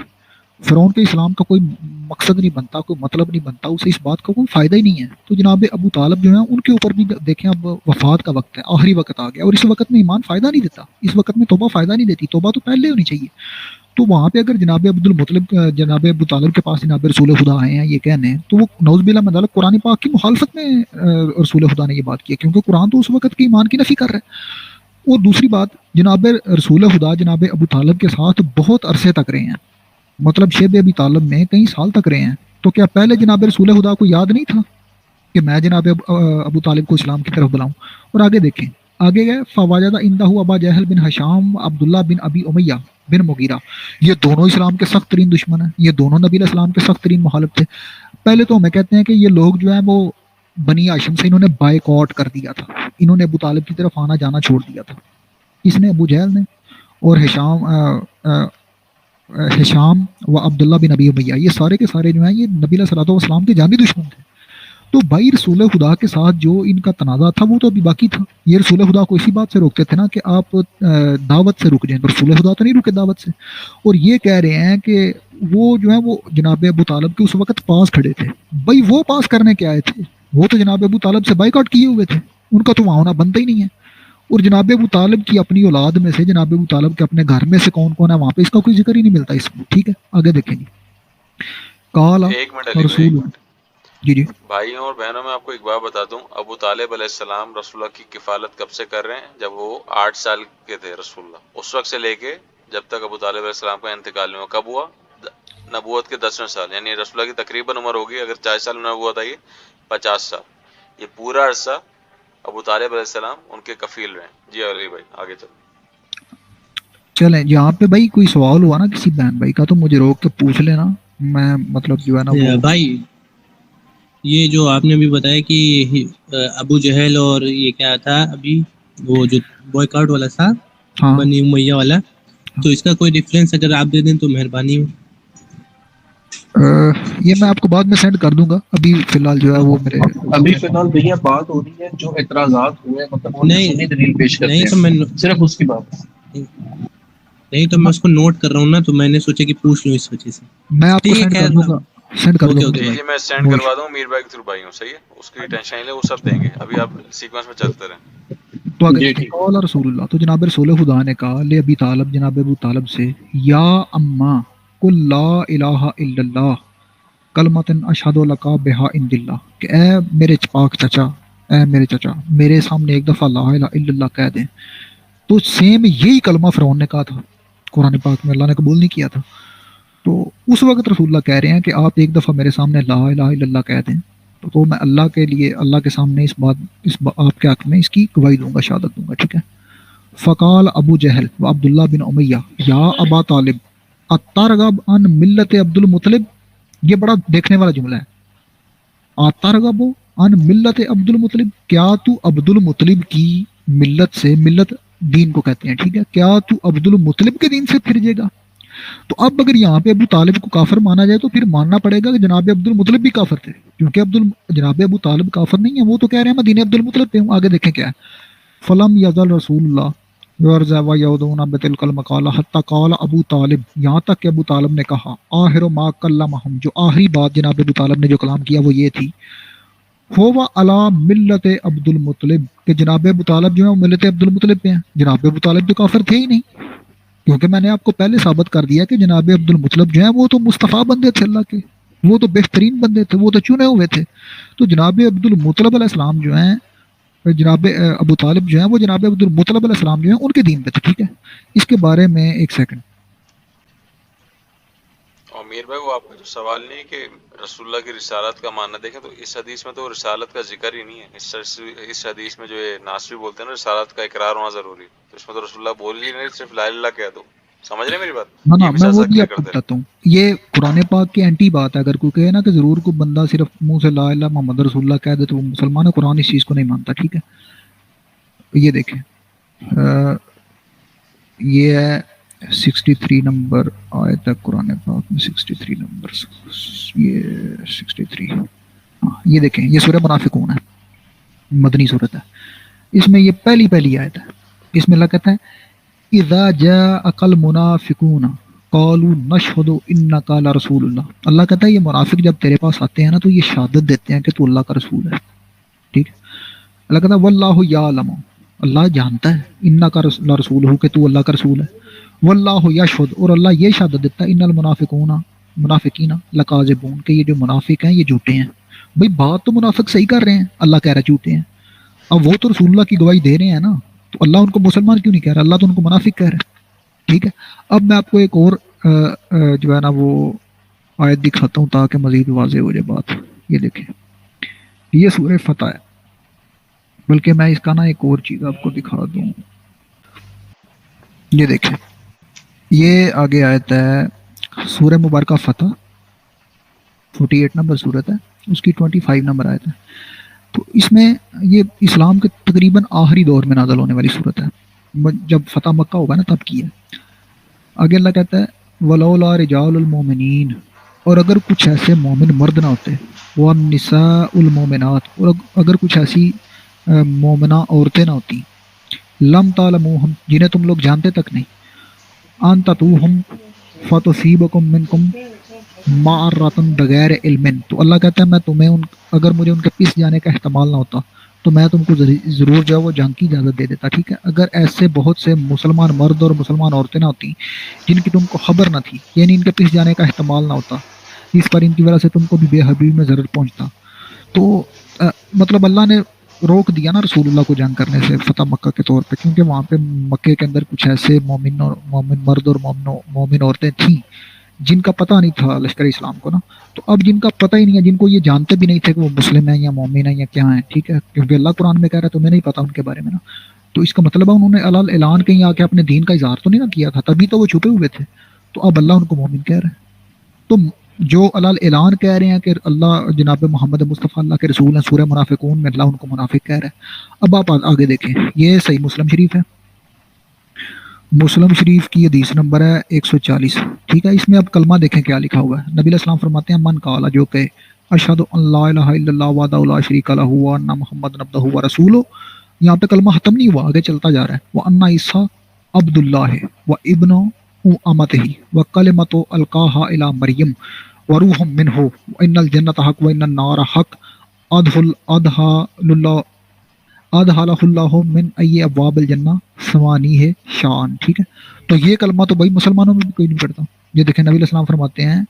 فرعون کے اسلام کا کوئی مقصد نہیں بنتا، کوئی مطلب نہیں بنتا، اسے اس بات کا کوئی فائدہ ہی نہیں ہے. تو جناب ابو طالب جو ہیں ان کے اوپر بھی دیکھیں اب وفات کا وقت ہے، آخری وقت آ گیا، اور اس وقت میں ایمان فائدہ نہیں دیتا، اس وقت میں توبہ فائدہ نہیں دیتی، توبہ تو پہلے ہونی چاہیے. تو وہاں پہ اگر جناب جناب ابو طالب کے پاس جناب رسول خدا آئے ہیں یہ کہنے، تو وہ نعوذ باللہ من ذالک قرآن پاک کی مخالفت میں رسول خدا نے یہ بات کی ہے، کیونکہ قرآن تو اس وقت کے ایمان کی نفی کر رہا ہے. اور دوسری بات، جناب رسول خدا جناب ابو طالب کے ساتھ بہت عرصے تک رہے ہیں، مطلب شیب ابی طالب میں کئی سال تک رہے ہیں. تو کیا پہلے جناب رسول خدا کو یاد نہیں تھا کہ میں جناب ابو طالب کو اسلام کی طرف بلاؤں؟ اور آگے دیکھیں آگے گئے فواجد عندہ ابا جہل بن حشام عبداللہ بن ابی امیہ بن مغیرہ، یہ دونوں اسلام کے سخت ترین دشمن ہیں، یہ دونوں نبی علیہ السلام کے سخت ترین مخالف تھے۔ پہلے تو ہمیں کہتے ہیں کہ یہ لوگ جو ہیں وہ بنی ہاشم سے انہوں نے بائیک آؤٹ کر دیا تھا، انہوں نے ابو طالب کی طرف آنا جانا چھوڑ دیا تھا، اس نے ابو جہل نے اور ہشام و عبداللہ بن ابی امیہ، یہ سارے کے سارے جو ہیں یہ نبی علیہ الصلوۃ والسلام کے جانی دشمن تھے۔ تو بھائی رسول خدا کے ساتھ جو ان کا تنازع تھا وہ تو ابھی باقی تھا، یہ رسول خدا کو اسی بات سے روکتے تھے نا کہ آپ دعوت سے رک جائیں، رسول خدا تو نہیں رکے دعوت سے، اور یہ کہہ رہے ہیں کہ وہ جو ہے وہ جناب ابو طالب کے اس وقت پاس کھڑے تھے، بھائی وہ پاس کرنے کے آئے تھے، وہ تو جناب ابو طالب سے بائیک آؤٹ کیے ہوئے تھے، ان کا تو وہاں ہونا بنتا ہی نہیں ہے، اور جناب ابو طالب کی اپنی اولاد میں سے، جناب ابو طالب کے اپنے گھر میں سے کون کون ہے وہاں پہ، اس کا کوئی ذکر ہی نہیں ملتا اس میں، ٹھیک ہے آگے دیکھیں جی۔ کالا ایک منٹ علی بھائی، رسول، جی جی بھائیوں اور بہنوں میں آپ کو ایک بات بتا دوں، ابو طالب علیہ السلام رسول اللہ کی کفالت کب سے کر رہے ہیں؟ جب وہ 8 سال کے تھے رسول اللہ، اس وقت سے لے کے جب تک ابو طالب علیہ السلام کا انتقال ہوا، کب ہوا؟ نبوت کے 10ویں سال، یعنی رسول اللہ کی تقریباً عمر ہوگی، اگر 40 سال میں ہوا تھا یہ 50 سال، یہ پورا عرصہ ابو طالب علیہ السلام ان کے کفیل رہے ہیں۔ جی علی بھائی آگے چلیں۔ چلیں یہاں پہ بھائی کوئی سوال ہوا نا کسی بہن بھائی کا تو مجھے روک کے پوچھ لینا، میں مطلب جو ہے نا وہ بھائی یہ جو آپ نے ابھی بتایا کہ ابو جہل اور یہ کیا تھا ابھی وہ جو بوائے والا تھا، ہاں بنی امیہ والا، تو اس کا کوئی ریفرنس اگر آپ دے دیں تو مہربانی ہو۔ یہ میں آپ کو بعد میں سینڈ کر دوں گا، ابھی فی الحال جو ہے وہ میرے ابھی فی الحال بھیا بات ہو رہی ہے جو اعتراضات ہوئے، مطلب وہ نہیں سنی دلیل پیش کرتے نہیں تو ہیں، میں صرف اس کی بات۔ نہیں تو میں اس کو نوٹ کر رہا ہوں نا، تو میں نے سوچا کہ پوچھ لوں اس وجہ سے۔ میں آپ کو ٹھیک ہے سینڈ خیر، کر دوں گا، سینڈ کر اوکے دوں اوکے گا جی بھائی، جی میں سینڈ کروا دوں میر بھائی کے تھرو بھائیوں، صحیح ہے، اس کی ٹینشن نہیں لے، وہ سب دیں گے، ابھی آپ سیکوینس میں چلتے رہیں۔ تو آگے جی دیکھیں، ٹھیک۔ قال رسول اللہ، تو جناب رسول خدا نے کہا لے ابی طالب، جناب ابو طالب سے، یا اما قل لا الہ الا اللہ کلمۃ اشہد لک بہا عند اللہ، کہ اے میرے پاک چچا، اے میرے چچا میرے سامنے ایک دفعہ لا الہ الا اللہ کہہ دیں۔ تو سیم یہی کلمہ فرعون نے کہا تھا، قرآن پاک میں اللہ نے قبول نہیں کیا تھا، تو اس وقت رسول اللہ کہہ رہے ہیں کہ آپ ایک دفعہ میرے سامنے لا الہ الا اللہ کہہ دیں، تو میں اللہ کے لیے، اللہ کے سامنے آپ کے حق میں اس کی گواہی دوں گا، شہادت دوں گا، ٹھیک ہے۔ فقال ابو جہل و عبداللہ بن امیہ یا ابا طالب اترغب عن ملت عبد المطلب، یہ بڑا دیکھنے والا جملہ ہے، اترغب عن ملت عبد المطلب، کیا تو عبد المطلب کی ملت سے، ملت دین کو کہتے ہیں، ٹھیک ہے، کیا تو عبد المطلب کے دین سے پھر جائے گا؟ تو اب اگر یہاں پہ ابو طالب کو کافر مانا جائے تو پھر ماننا پڑے گا کہ جناب عبد المطلب بھی کافر تھے، کیونکہ جناب ابو طالب کافر نہیں ہے، وہ تو کہہ رہے ہیں میں دین عبد المطلب پہ ہوں۔ آگے دیکھیں کیا ہے، فلم یزل رسول اللہ یرزا و یودون بتلک المقالہ حتی قال ابو طالب، یہاں تک کہ ابو طالب نے کہا آخر ما کلمہم، جو آخری بات جناب ابو طالب نے جو کلام کیا وہ یہ تھی، ہوا علی ملت عبد المطلب، کہ جناب ابو طالب جو ہے وہ ملت عبد المطلب پہ ہیں، جناب ابو طالب تو کافر تھے ہی نہیں، کیونکہ میں نے آپ کو پہلے ثابت کر دیا کہ جناب عبد المطلب جو ہیں وہ تو مصطفیٰ بندے تھے اللہ کے، وہ تو بہترین بندے تھے، وہ تو چنے ہوئے تھے، تو جناب عبد المطلب علیہ السلام جو ہیں، جناب ابو طالب جو ہیں وہ جناب عبد المطلب علیہ السلام جو ہیں ان کے دین پہ تھے، ٹھیک ہے۔ اس کے بارے میں ایک سیکنڈ، اور میر بھائی وہ آپ کا جو سوال نہیں ہے کہ رسول اللہ کی رسالت کا معنی دیکھیں تو اس حدیث میں تو رسالت کا ذکر ہی نہیں ہے، اس حدیث میں جو یہ ناصری بولتے ہیں نا رسالت کا اقرار ہونا ضروری ہے، تو اس میں تو رسول اللہ بول ہی نہیں، صرف لا الہ الا اللہ کہہ دو، سمجھ رہے ہیں میری بات؟ نا یہ میں مثال وہ سے بھی کلیئر آپ کو کرتے ہیں۔ بتاتا ہوں، یہ قرآن پاک کی اینٹی بات ہے، اگر کوئی کہے نا کہ ضرور کوئی بندہ صرف منہ سے لا الہ محمد رسول اللہ کہہ دے تو وہ مسلمان ہے، قرآن اس چیز کو نہیں مانتا، ٹھیک ہے۔ یہ دیکھیں یہ ہے 63 نمبر آیت ہے قرآن پاک میں، 63 نمبر، یہ 63، ہاں یہ دیکھیں، یہ سورہ منافقون ہے، مدنی صورت ہے، اس میں یہ پہلی آیت ہے، اس میں اللہ کہتا ہے اذا جاءک المنافقون قالوا نشهد انک لرسول اللہ، اللہ کہتا ہے یہ منافق جب تیرے پاس آتے ہیں نا تو یہ شہادت دیتے ہیں کہ تو اللہ کا رسول ہے، ٹھیک ہے۔ اللہ کہتا ہے واللہ یعلم، اللہ جانتا ہے انک لرسول ہو کہ تو اللہ کا رسول ہے، واللہ یشہد، اور اللہ یہ شہادت دیتا ہے ان منافقین لکاذبون، کہ یہ جو منافق ہیں یہ جھوٹے ہیں۔ بھئی بات تو منافق صحیح کر رہے ہیں، اللہ کہہ رہا ہے جھوٹے ہیں، اب وہ تو رسول اللہ کی گواہی دے رہے ہیں نا، تو اللہ ان کو مسلمان کیوں نہیں کہہ رہا، اللہ تو ان کو منافق کہہ رہا ہے، ٹھیک ہے۔ اب میں آپ کو ایک اور جو ہے نا وہ آیت دکھاتا ہوں تاکہ مزید واضح ہو جائے بات، یہ دیکھیں، یہ سورہ فتح ہے، بلکہ میں اس کا نا ایک اور چیز آپ کو دکھا دوں. یہ دیکھیں، یہ آگے آیت ہے سورہ مبارکہ فتح 48 نمبر صورت ہے، اس کی 25 نمبر آیت ہے. تو اس میں یہ اسلام کے تقریباً آخری دور میں نازل ہونے والی صورت ہے، جب فتح مکہ ہوگا نا تب کی ہے. آگے اللہ کہتا ہے ولولا رجال المومنین، اور اگر کچھ ایسے مومن مرد نہ ہوتے، والنساء المومنات، اور اگر کچھ ایسی مومنہ عورتیں نہ ہوتی، لم تعلموہم، جنہیں تم لوگ جانتے تک نہیں، ان تطوہم فتصیبکم منکم معرتن، بغیر علم. تو اللہ کہتا ہے میں تمہیں اگر مجھے ان کے پس جانے کا احتمال نہ ہوتا تو میں تم کو ضرور جو ہے وہ جنگ کی اجازت دے دیتا. ٹھیک ہے، اگر ایسے بہت سے مسلمان مرد اور مسلمان عورتیں نہ ہوتی جن کی تم کو خبر نہ تھی، یعنی ان کے پس جانے کا احتمال نہ ہوتا، اس پر ان کی وجہ سے تم کو بھی بے حبیب میں ضرر پہنچتا. تو مطلب اللہ نے روک دیا نا رسول اللہ کو جنگ کرنے سے فتح مکہ کے طور پہ، کیونکہ وہاں پہ مکے کے اندر کچھ ایسے مومن مرد اور مومن عورتیں تھیں جن کا پتہ نہیں تھا لشکر اسلام کو نا. تو اب جن کا پتہ ہی نہیں ہے، جن کو یہ جانتے بھی نہیں تھے کہ وہ مسلم ہیں یا مومن ہیں یا کیا ہیں، ٹھیک ہے، کیونکہ اللہ قرآن میں کہہ رہا ہے تمہیں نہیں پتہ ان کے بارے میں نا. تو اس کا مطلب ہے انہوں نے علل اعلان کہیں آ کے اپنے دین کا اظہار تو نہیں نہ کیا تھا، تبھی تو وہ چھپے ہوئے تھے. تو اب اللہ ان کو مومن کہہ رہا ہے. تو جو علل اعلان کہہ رہے ہیں کہ اللہ جناب محمد مصطفیٰ اللہ کے رسول ہیں، سورہ منافقون میں اللہ ان کو منافق کہہ رہا ہے. اب آپ آگے دیکھیں، یہ صحیح مسلم شریف ہے، مسلم شریف کی حدیث نمبر ہے 140. ٹھیک ہے، اس میں اب کلمہ دیکھیں کیا لکھا ہوا ہے. نبی علیہ السلام فرماتے ہیں من قال، جو کہ اشہد ان لا الہ الا اللہ وحدہ لا شریک لہ وان محمد عبدہ ورسولہ، یہاں پہ کلمہ ختم نہیں ہوا، آگے چلتا جا رہا ہے. وان عیسیٰ عبد اللہ و ابن امتہ و کلمۃ القاہا الی مریم وروح منہ وان الجنۃ حق وان النار حق ادخلہ اللہ من ای ابواب الجنہ ثمانی ہے شان. ٹھیک ہے، تو یہ کلمہ تو بھائی مسلمانوں میں بھی کوئی نہیں پڑھتا. یہ دیکھیں نبی علیہ السلام فرماتے ہیں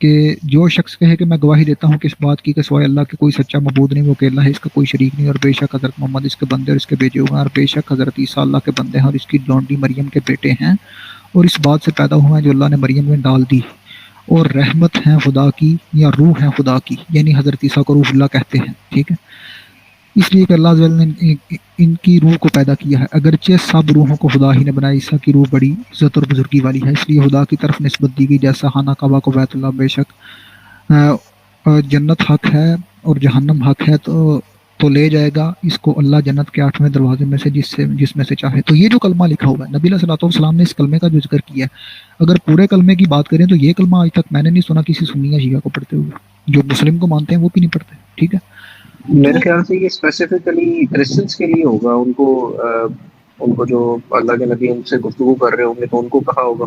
کہ جو شخص کہے کہ میں گواہی دیتا ہوں کہ اس بات کی کہ سوائے اللہ کے کوئی سچا معبود نہیں، وہ اکیلا ہے، اس کا کوئی شریک نہیں، اور بے شک حضرت محمد اس کے بندے اور اس کے بھیجے ہوئے ہیں، اور بے شک حضرت عیسیٰ اللہ کے بندے ہیں اور اس کی لونڈی مریم کے بیٹے ہیں، اور اس بات سے پیدا ہوئے ہیں جو اللہ نے مریم میں ڈال دی، اور رحمت ہیں خدا کی یا روح ہیں خدا کی، یعنی حضرت عیسیٰ کو روح اللہ کہتے ہیں. ٹھیک ہے، اس لیے کہ اللہ عز و جل نے ان کی روح کو پیدا کیا ہے، اگرچہ سب روحوں کو خدا ہی نے بنایا، عیسیٰ کی روح بڑی عزت اور بزرگی والی ہے، اس لیے خدا کی طرف نسبت دی گئی. جیسا خانہ کعبہ کو بیت اللہ، بے شک جنت حق ہے اور جہنم حق ہے، تو لے جائے گا اس کو اللہ جنت کے 8ویں دروازے میں سے جس میں سے چاہے. تو یہ جو کلمہ لکھا ہوا ہے، نبی علیہ الصلوۃ والسلام نے اس کلمے کا جو ذکر کیا ہے، اگر پورے کلمے کی بات کریں تو یہ کلمہ آج تک میں نے نہیں سنا کسی سنی یا شیعہ کو پڑھتے ہوئے، جو مسلم کو مانتے ہیں وہ بھی نہیں پڑھتے. ٹھیک ہے، میرے خیال سے یہ اسپیسیفکلی کرسچنس کے لیے ہوگا، ان کو جو اللہ کے نبی ان سے گفتگو کر رہے ہوں گے تو ان کو کہا ہوگا.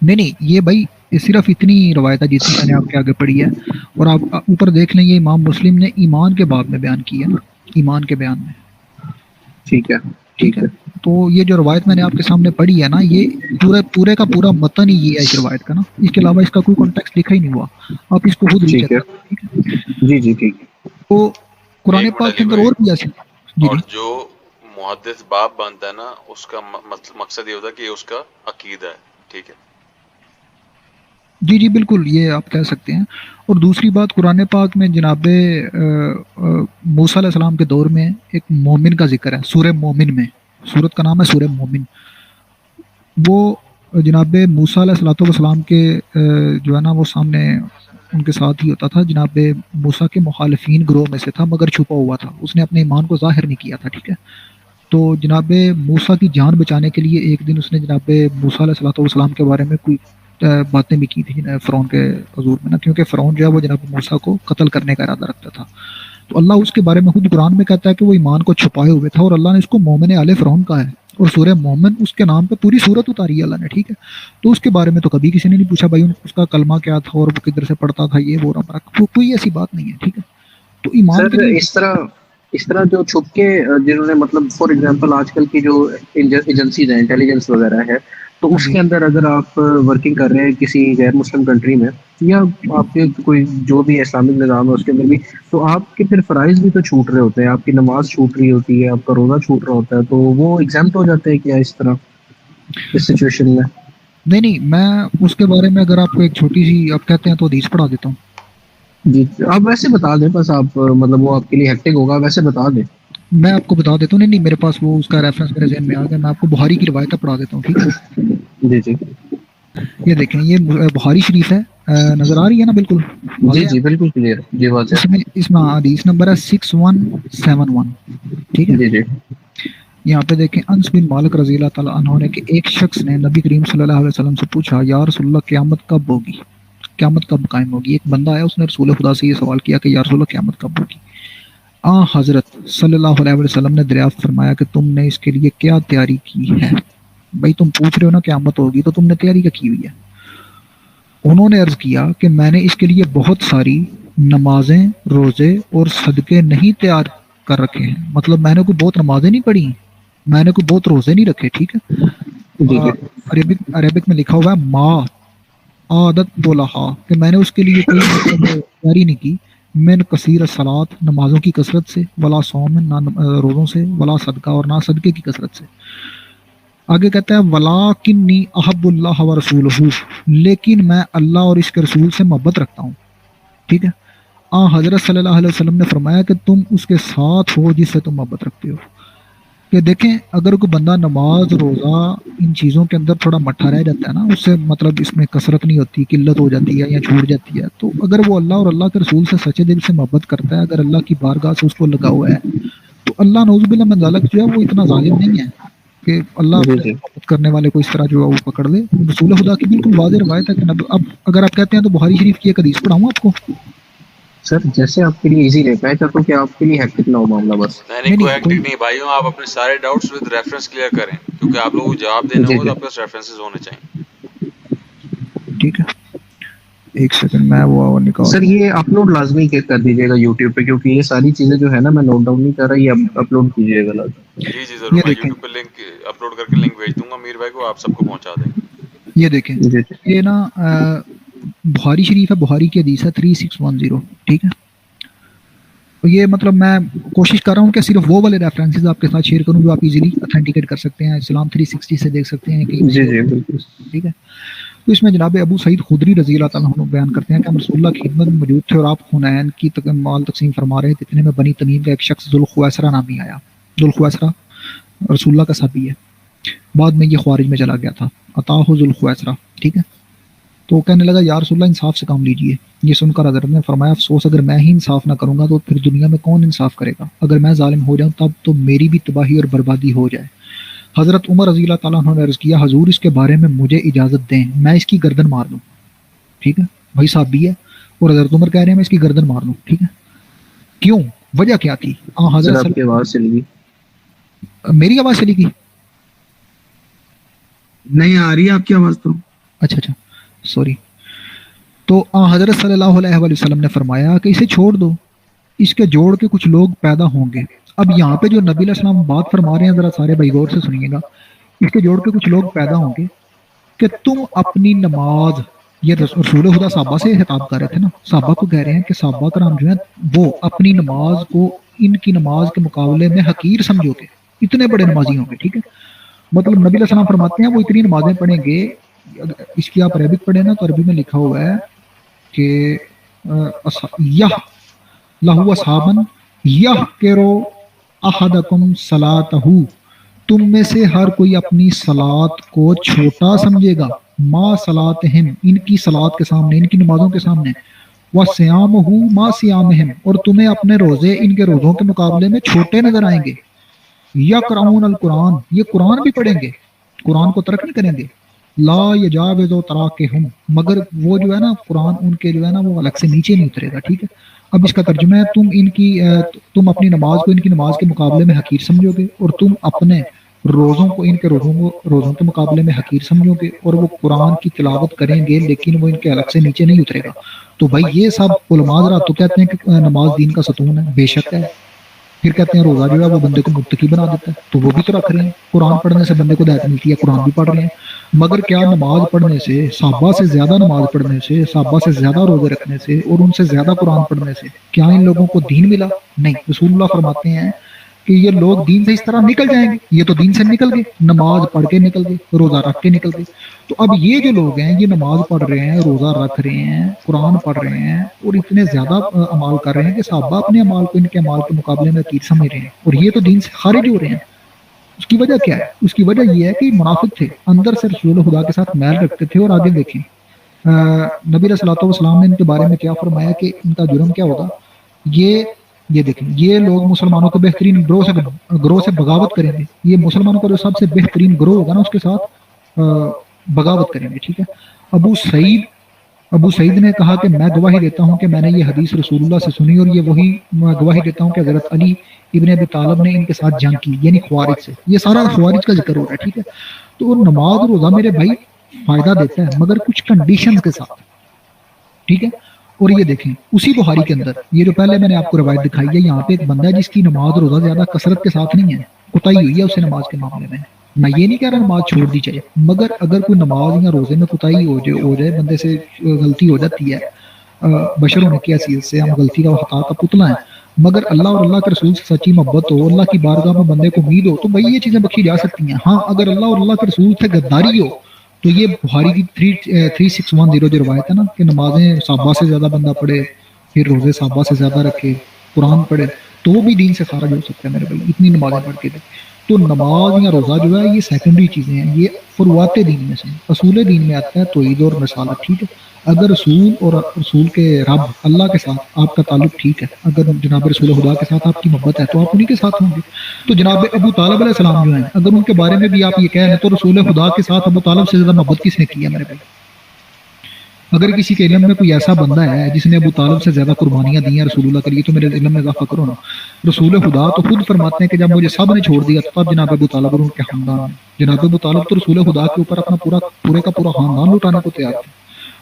نہیں یہ بھائی صرف اتنی روایت ہے جتنی میں نے آپ کے آگے پڑھی ہے، اور آپ اوپر دیکھ لیں یہ امام مسلم نے ایمان کے باب میں بیان کی ہے نا، ایمان کے بیان میں. ٹھیک ہے، ٹھیک ہے، تو یہ جو روایت میں نے آپ کے سامنے پڑھی ہے نا، یہ پورے کا پورا متن ہی یہ ہے اس روایت کا نا، اس کے علاوہ اس کا کوئی کانٹیکسٹ لکھا ہی نہیں ہوا، آپ اس کو خود ریچیک ٹھیک ہے. کریں. ٹھیک ہے، جی جی ٹھیک ہے. تو قرآن ایک پاک منٹ کے علی اندر بھائی، اور بھی ایسے جی اور جی جو محدث باب بنتا ہے نا اس کا مقصد یہ ہوتا ہے کہ اس کا عقیدہ ہے. ٹھیک ہے، جی جی بالکل، یہ آپ کہہ سکتے ہیں. اور دوسری بات، قرآن پاک میں جناب موسیٰ علیہ السلام کے دور میں ایک مومن کا ذکر ہے سورہ مومن میں، سورت کا نام ہے سورہ مومن. وہ جناب موسیٰ علیہ السلام کے جو ہے نا وہ سامنے ان کے ساتھ ہی ہوتا تھا، جناب موسیٰ کے مخالفین گروہ میں سے تھا مگر چھپا ہوا تھا، اس نے اپنے ایمان کو ظاہر نہیں کیا تھا. ٹھیک ہے، تو جناب موسیٰ کی جان بچانے کے لیے ایک دن اس نے جناب موسیٰ علیہ السلام کے بارے میں کوئی باتیں بھی کی تھی فرعون کے حضور میں نا، کیونکہ فرعون جو ہے وہ جناب موسیٰ کو قتل کرنے کا ارادہ رکھتا تھا. تو اللہ اس کے بارے میں خود قرآن میں کہتا ہے کہ وہ ایمان کو چھپائے ہوئے تھا، اور اللہ نے اس کو مومن آل فرعون کہا ہے، اور سورہ مومن اس کے نام پہ پوری سورت اتاری ہے اللہ نے. ٹھیک ہے، تو اس کے بارے میں تو کبھی کسی نے نہیں پوچھا بھائی اس کا کلمہ کیا تھا اور وہ کدھر سے پڑھتا تھا، یہ وہ کوئی ایسی بات نہیں ہے. ٹھیک ہے، تو ایمان کے سر لیے اس طرح جو چھپ کے جنہوں نے مطلب فار ایگزامپل آج کل کی جو ایجنسیز ہیں انٹیلیجنس وغیرہ ہے، تو اس جی کے اندر اگر آپ ورکنگ کر رہے ہیں کسی غیر مسلم کنٹری میں، یا آپ کے کوئی جو بھی اسلامک نظام ہے اس کے اندر بھی، تو آپ کے پھر فرائض بھی تو چھوٹ رہے ہوتے ہیں، آپ کی نماز چھوٹ رہی ہوتی ہے، آپ کا روزہ چھوٹ رہا ہوتا ہے، تو وہ ایگزامپٹ ہو جاتے ہیں کیا اس طرح اس سچویشن میں؟ نہیں میں اس کے بارے میں اگر آپ کو ایک چھوٹی سی آپ کہتے ہیں تو حدیث پڑھا دیتا ہوں. جی آپ ویسے بتا دیں، بس آپ مطلب وہ آپ کے لیے ہیکٹک ہوگا، ویسے بتا دیں. میں آپ کو بتا دیتا ہوں، نہیں میرے پاس وہ اس کا ریفرنس میرے ذہن میں آ گیا، میں آپ کو بخاری کی روایت پڑھا دیتا ہوں، ٹھیک ہے؟ جی جی یہ دیکھیں، یہ بخاری شریف ہے، نظر آ رہی ہے نا بالکل جی واضح ہے؟ جی بالکل کلیئر جی بات ہے. اس میں حدیث نمبر ہے 6171، ٹھیک ہے؟ جی جی یہاں پہ دیکھیں، انس بن مالک رضی اللہ تعالیٰ عنہ نے کہ ایک شخص نے نبی کریم صلی اللہ علیہ وسلم سے پوچھا، یا رسول اللہ قیامت کب ہوگی، قیامت کب قائم ہوگی؟ ایک بندہ آیا، اس نے رسول خدا سے یہ سوال کیا کہ یا رسول اللہ قیامت کب ہوگی؟ حضرت صلی اللہ علیہ وسلم نے دریافت فرمایا کہ تم نے اس کے لیے کیا تیاری کی ہے؟ بھائی تم پوچھ رہے ہو نا قیامت ہوگی، تو تم نے تیاری کیا کی ہوئی ہے؟ انہوں نے عرض کیا کہ میں نے اس کے لیے بہت ساری نمازیں، روزے اور صدقے نہیں تیار کر رکھے ہیں، مطلب میں نے کوئی بہت نمازیں نہیں پڑھی، میں نے کوئی بہت روزے نہیں رکھے، ٹھیک ہے؟ جی جی عربک میں لکھا ہوا ہے ما عادت بولہا، کہ میں نے اس کے لیے کوئی تیاری نہیں کی، من کثیر الصلاۃ، نمازوں کی کثرت سے، ولا صوم، نہ روزوں سے، ولا صدقہ، اور نہ صدقے کی کثرت سے۔ آگے کہتا ہے ولاکنی احب اللہ و رسولہ، لیکن میں اللہ اور اس کے رسول سے محبت رکھتا ہوں، ٹھیک ہے؟ حضرت صلی اللہ علیہ وسلم نے فرمایا کہ تم اس کے ساتھ ہو جس سے تم محبت رکھتے ہو۔ کہ دیکھیں، اگر کوئی بندہ نماز، روزہ، ان چیزوں کے اندر تھوڑا مٹھا رہ جاتا ہے نا، اس سے مطلب اس میں کثرت نہیں ہوتی، قلت ہو جاتی ہے یا چھوٹ جاتی ہے، تو اگر وہ اللہ اور اللہ کے رسول سے سچے دل سے محبت کرتا ہے، اگر اللہ کی بارگاہ سے اس کو لگا ہوا ہے، تو اللہ نعوذ باللہ من ذالک جو ہے وہ اتنا ظالم نہیں ہے کہ اللہ جی اپنے جی محبت کرنے والے کو اس طرح جو ہے وہ پکڑ لے۔ رسول خدا کی بالکل واضح روایت ہے کہ اب اگر آپ کہتے ہیں تو بخاری شریف کی ایک حدیث پڑھاؤں آپ کو؟ سر جیسے آپ کے لیے ایزی رہتا ہے، چاہتا ہوں کہ آپ کے لیے ہیکٹک نہ ہو معاملہ بس. نہیں کوئی ہیکٹک نہیں بھائیوں، آپ اپنے سارے ڈاؤٹس ود ریفرنس کلیئر کریں، کیونکہ آپ لوگوں کو جواب دینے جی ہوں گے جی تو آپ کے پاس ریفرنسز ہونے چاہیے۔ ٹھیک ہے، ایک سیکنڈ میں وہ نکال سر یہ اپلوڈ لازمی کر دیجیے گا یوٹیوب پہ، کیونکہ یہ ساری چیزیں جو ہے نا میں نوٹ ڈاؤن نہیں کر رہا، یہ اپلوڈ کیجیے گا لازمی. جی جی ضرور، یہ میں دیکھیں، یوٹیوب پہ لنک اپلوڈ کر کے لنک بھیج دوں گا میر بھائی کو، آپ سب کو پہنچا دیں گے۔ یہ دیکھیں، جی جی یہ نا بخاری شریف ہے، بخاری کی حدیث ہے 3610، ٹھیک ہے؟ تو یہ مطلب میں کوشش کر رہا ہوں کہ صرف وہ والے ریفرنسز آپ کے ساتھ شیئر کروں جو آپ ایزیلی اتھینٹیکیٹ کر سکتے ہیں، اسلام 360 سے دیکھ سکتے ہیں کہیں جی جی بالکل. ٹھیک ہے؟ تو اس میں جناب ابو سعید خدری رضی اللہ تعالیٰ عنہ بیان کرتے ہیں کہ ہم رسول اللہ کی خدمت میں موجود تھے اور آپ حنین کی مال تقسیم فرما رہے تھے، اتنے میں بنی تمیم کا ایک شخص ذوالخویسرہ نامی آیا۔ ذوالخویسرہ رسول اللہ کا صحابی ہے، بعد میں یہ خوارج میں چلا گیا تھا، عطاہ ذوالخویسرہ، ٹھیک ہے؟ تو کہنے لگا یا رسول اللہ انصاف سے کام لیجئے۔ یہ سن کر حضرت نے فرمایا افسوس، اگر میں ہی انصاف نہ کروں گا تو پھر دنیا میں کون انصاف کرے گا؟ اگر میں ظالم ہو جاؤں تب تو میری بھی تباہی اور بربادی ہو جائے۔ حضرت عمر رضی اللہ تعالیٰ عنہ نے عرض کیا حضور اس کے بارے میں مجھے اجازت دیں، میں اس کی گردن مار دوں، ٹھیک ہے؟ بھائی صحابی ہے اور حضرت عمر کہہ رہے ہیں میں اس کی گردن مار دوں، ٹھیک ہے؟ کیوں؟ وجہ کیا تھی؟ سر حضرت آپ کی آواز چلی گئی. میری آواز چلی گئی؟ نہیں آ رہی ہے آپ کی آواز تو. اچھا سوری۔ تو حضرت صلی اللہ علیہ وآلہ وسلم نے فرمایا کہ اسے چھوڑ دو، اس کے جوڑ کے کچھ لوگ پیدا ہوں گے۔ اب یہاں پہ جو نبی علیہ السلام بات فرما رہے ہیں ذرا سارے بھائی غور سے سنیے گا، اس کے جوڑ کے کچھ لوگ پیدا ہوں گے کہ تم اپنی نماز، یہ رسول خدا صحابہ سے خطاب کر رہے تھے نا، صحابہ کو کہہ رہے ہیں کہ صحابہ کرام جو ہیں وہ اپنی نماز کو ان کی نماز کے مقابلے میں حقیر سمجھو گے، اتنے بڑے نمازی ہوں گے، ٹھیک ہے؟ مطلب نبی علیہ السلام فرماتے ہیں وہ اتنی نمازیں پڑھیں گے، اس کی آپ عربک پڑھیں نا تو عربی میں لکھا ہوا ہے کہ یہ لہو اصحابن یحقروا احدکم صلاتہ، تم میں سے ہر کوئی اپنی صلات کو چھوٹا سمجھے گا، ما صلاتہم، ان کی صلات کے سامنے، ان کی نمازوں کے سامنے، وصیامہ ما صیامہم، اور تمہیں اپنے روزے ان کے روزوں کے مقابلے میں چھوٹے نظر آئیں گے۔ یقرؤون القرآن، یہ قرآن بھی پڑھیں گے، قرآن کو ترک نہیں کریں گے، لا یجاوز تراکہم، مگر وہ جو ہے نا قرآن ان کے جو ہے نا وہ الگ سے نیچے نہیں اترے گا، ٹھیک ہے؟ اب اس کا ترجمہ ہے تم اپنی نماز کو ان کی نماز کے مقابلے میں حقیر سمجھو گے، اور تم اپنے روزوں کو ان کے روزوں کے مقابلے میں حقیر سمجھو گے، اور وہ قرآن کی تلاوت کریں گے لیکن وہ ان کے الگ سے نیچے نہیں اترے گا۔ تو بھائی یہ سب علماء حضرات تو کہتے ہیں کہ نماز دین کا ستون ہے، بے شک ہے، پھر کہتے ہیں روزہ جو ہے وہ بندے کو متقی بنا دیتا ہے، تو وہ بھی تو رکھ رہے ہیں، قرآن پڑھنے سے بندے کو ہدایت ملتی ہے، قرآن بھی پڑھ رہے ہیں، مگر کیا نماز پڑھنے سے، صحابہ سے زیادہ نماز پڑھنے سے، صحابہ سے زیادہ روزے رکھنے سے اور ان سے زیادہ قرآن پڑھنے سے کیا ان لوگوں کو دین ملا؟ نہیں۔ رسول اللہ فرماتے ہیں کہ یہ لوگ دین سے اس طرح نکل جائیں گے. یہ تو دین سے نکل گئے, نماز پڑھ کے نکل گئے, روزہ رکھ کے نکل گئے. تو اب یہ جو لوگ ہیں یہ نماز پڑھ رہے ہیں, روزہ رکھ رہے ہیں, قرآن پڑھ رہے ہیں اور اتنے زیادہ اعمال کر رہے ہیں کہ صحابہ اپنے اعمال کو ان کے اعمال کے مقابلے میں حقیر سمجھ رہے ہیں, اور یہ تو دین سے خارج ہو رہے ہیں. اس کی وجہ کیا ہے؟ اس کی وجہ یہ ہے کہ منافق تھے, اندر سے رسول خدا کے ساتھ میل رکھتے تھے. اور آگے دیکھیں نبی صلی اللہ علیہ وسلم نے ان کے بارے میں کیا فرمایا کہ ان کا جرم کیا ہوگا. یہ دیکھیں, یہ لوگ مسلمانوں کے بہترین گروہ سے بغاوت کریں گے. یہ مسلمانوں کا جو سب سے بہترین گروہ ہوگا نا اس کے ساتھ بغاوت کریں گے. ٹھیک ہے. ابو سعید نے کہا کہ میں گواہی دیتا ہوں کہ میں نے یہ حدیث رسول اللہ سے سنی, اور یہ وہی میں گواہی دیتا ہوں کہ حضرت علی ابن ابی طالب نے ان کے ساتھ جنگ کی, یعنی خوارج سے. یہ سارا خوارج کا ذکر ہو رہا ہے. ٹھیک ہے. تو نماز اور روزہ میرے بھائی فائدہ دیتا ہے, مگر کچھ کنڈیشن کے ساتھ. ٹھیک ہے. اور یہ دیکھیں اسی بخاری کے اندر یہ جو پہلے میں نے آپ کو روایت دکھائی ہے, یہاں پہ ایک بندہ ہے جس کی نماز روزہ زیادہ کثرت کے ساتھ نہیں ہے, کوتاہی ہوئی ہے اسے نماز کے معاملے میں. میں یہ نہیں کہہ رہا نماز چھوڑ دی جائے, مگر اگر کوئی نماز یا روزے میں کوتاہی ہو جائے بندے سے غلطی ہو جاتی ہے, بشر ہونے کی حیثیت سے ہم غلطی کا خطا کا پتلا ہے, مگر اللہ اور اللہ کے رسول سے سچی محبت ہو, اللہ کی بارگاہ میں بندے کو امید ہو, تو بھائی یہ چیزیں بخشی جا سکتی ہیں. ہاں اگر اللہ اور اللہ کے رسول سے غداری ہو تو یہ بخاری کی 3610 جو روایت ہے نا کہ نمازیں صحابہ سے زیادہ بندہ پڑھے, پھر روزے صحابہ سے زیادہ رکھے, قرآن پڑھے, تو وہ بھی دین سے خارج ہو سکتا ہے میرے بھائی, اتنی نمازیں پڑھ کے. تو نماز یا روزہ جو ہے یہ سیکنڈری چیزیں ہیں, یہ فروعات دین میں سے. اصول دین میں آتا ہے توحید اور رسالت. ٹھیک ہے. اگر رسول اور رسول کے رب اللہ کے ساتھ آپ کا تعلق ٹھیک ہے, اگر جناب رسول خدا کے ساتھ آپ کی محبت ہے تو آپ انہی کے ساتھ ہوں گے. تو جناب ابو طالب علیہ السلام جو ہیں, اگر ان کے بارے میں بھی آپ یہ کہہ رہے ہیں تو رسول خدا کے ساتھ ابو طالب سے زیادہ محبت کس نے کی ہے میرے بھائی؟ اگر کسی کے علم میں کوئی ایسا بندہ ہے جس نے ابو طالب سے زیادہ قربانیاں دی ہیں رسول اللہ کے لیے, تو میرے علم میں اضافہ کرو نا. رسول خدا تو خود فرماتے ہیں کہ جب مجھے سب نے چھوڑ دیا تب جناب ابو طالب اور ان کے خاندان, جناب ابو طالب تو رسول خدا کے اوپر اپنا پورے کا پورا خاندان لٹانے کو تیار تھے.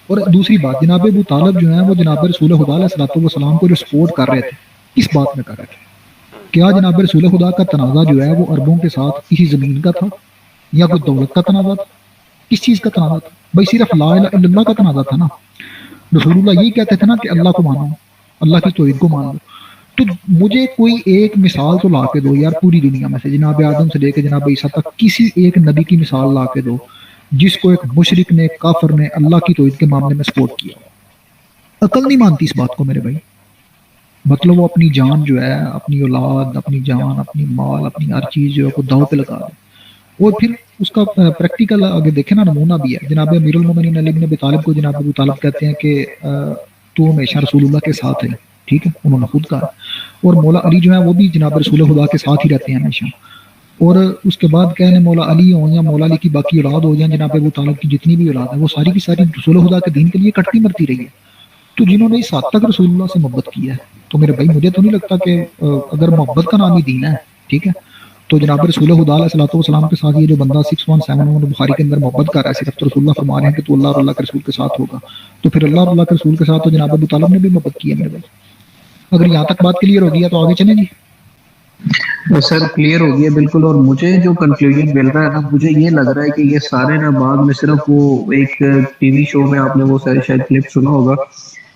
اور دوسری بات, جناب ابو طالب جو ہیں وہ جناب رسول خدا علیہ السلام کو جو سپورٹ کر رہے تھے, کس بات میں کر رہے تھے؟ کیا جناب رسول خدا کا تنازع جو ہے وہ عربوں کے ساتھ کسی زمین کا تھا, یا کوئی دولت کا تنازع تھا؟ کس چیز کا تنازع تھا بھائی؟ صرف لا الہ الا اللہ کا تنازع تھا نا. رسول اللہ یہ کہتے تھے نا کہ اللہ کو مانو, اللہ کی توحید کو مان لو. تو مجھے کوئی ایک مثال تو لا کے دو یار پوری دنیا میں سے, جناب آدم سے لے کے جناب عیسیٰ تک, کسی ایک نبی کی مثال لا کے دو جس کو ایک مشرک نے, کافر نے اللہ کی توحید کے معاملے میں سپورٹ کیا. عقل نہیں مانتی اس بات کو میرے بھائی. مطلب وہ اپنی جان جو ہے, اپنی اولاد, اپنی جان, اپنی مال, اپنی ہر چیز جو ہے وہ داؤ پہ لگا دے. اور پھر اس کا پریکٹیکل آگے دیکھیں نا نمونہ بھی ہے. جناب امیر المومنین علی بن ابی طالب کو جناب ابو طالب کہتے ہیں کہ تو ہمیشہ رسول اللہ کے ساتھ ہے. ٹھیک ہے, انہوں نے خود کہا. اور مولا علی جو ہے وہ بھی جناب رسول خدا کے ساتھ ہی رہتے ہیں ہمیشہ. اور اس کے بعد کہنے مولا علی ہوں یا مولا علی کی باقی اولاد ہو جائیں, جناب ابو طالب کی جتنی بھی اولاد ہے وہ ساری کی ساری رسول خدا کے دین کے لیے کٹتی مرتی رہی ہے. تو جنہوں نے اس حد تک رسول اللہ سے محبت کی ہے, تو میرے بھائی مجھے تو نہیں لگتا کہ اگر محبت کا نام ہی دین ہے, ٹھیک ہے, تو جناب رسول خدا علیہ السلام کے ساتھ یہ جو بندہ 617 بخاری کے اندر محبت کر رہا ہے صرف, تو رسول اللہ فرما رہے ہیں کہ تو اللہ اور اللہ کے رسول کے ساتھ ہوگا. تو پھر اللہ اور اللہ کے رسول کے ساتھ تو جناب ابو طالب نے بھی محبت کی ہے میرے بھائی. اگر یہاں تک بات کلیئر ہو گئی ہے تو آگے چلیں جی. سر کلیئر ہو گیا بالکل. اور مجھے جو کنکلوژن مل رہا ہے نا, مجھے یہ لگ رہا ہے کہ یہ سارے نا بعد میں صرف وہ ایک ٹی وی شو میں آپ نے وہ سارے شاید کلپ سنا ہوگا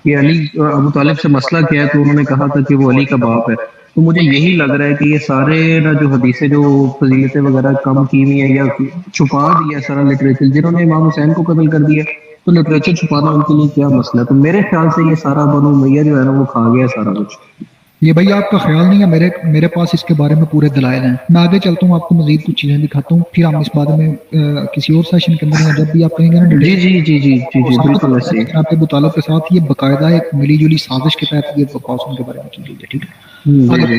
کہ علی ابو طالب سے مسئلہ کیا ہے, تو انہوں نے کہا تھا کہ وہ علی کا باپ ہے. تو مجھے یہی لگ رہا ہے کہ یہ سارے نا جو حدیثیں جو فضیلتیں وغیرہ کم کی ہوئی ہیں یا چھپا دیا سارا لٹریچر, جنہوں نے امام حسین کو قتل کر دیا تو لٹریچر چھپانا ان کے لیے کیا مسئلہ ہے. تو میرے خیال سے یہ سارا بنو امیہ جو ہے نا وہ کھا گیا سارا کچھ. یہ بھائی آپ کا خیال نہیں ہے, میرے پاس اس کے بارے میں پورے دلائل ہیں. میں آگے چلتا ہوں, آپ کو مزید کچھ چیزیں دکھاتا ہوں, پھر ہم اس بارے میں کسی اور سیشن کے اندر جب بھی آپ کہیں گے نا جی جی جی جی جی جی بالکل ایسے ہی. آپ ابو طالب کے ساتھ یہ باقاعدہ ایک ملی جلی سازش کے تحت یہ بکواس ان کے بارے میں کی گئی ہے. ٹھیک ہے,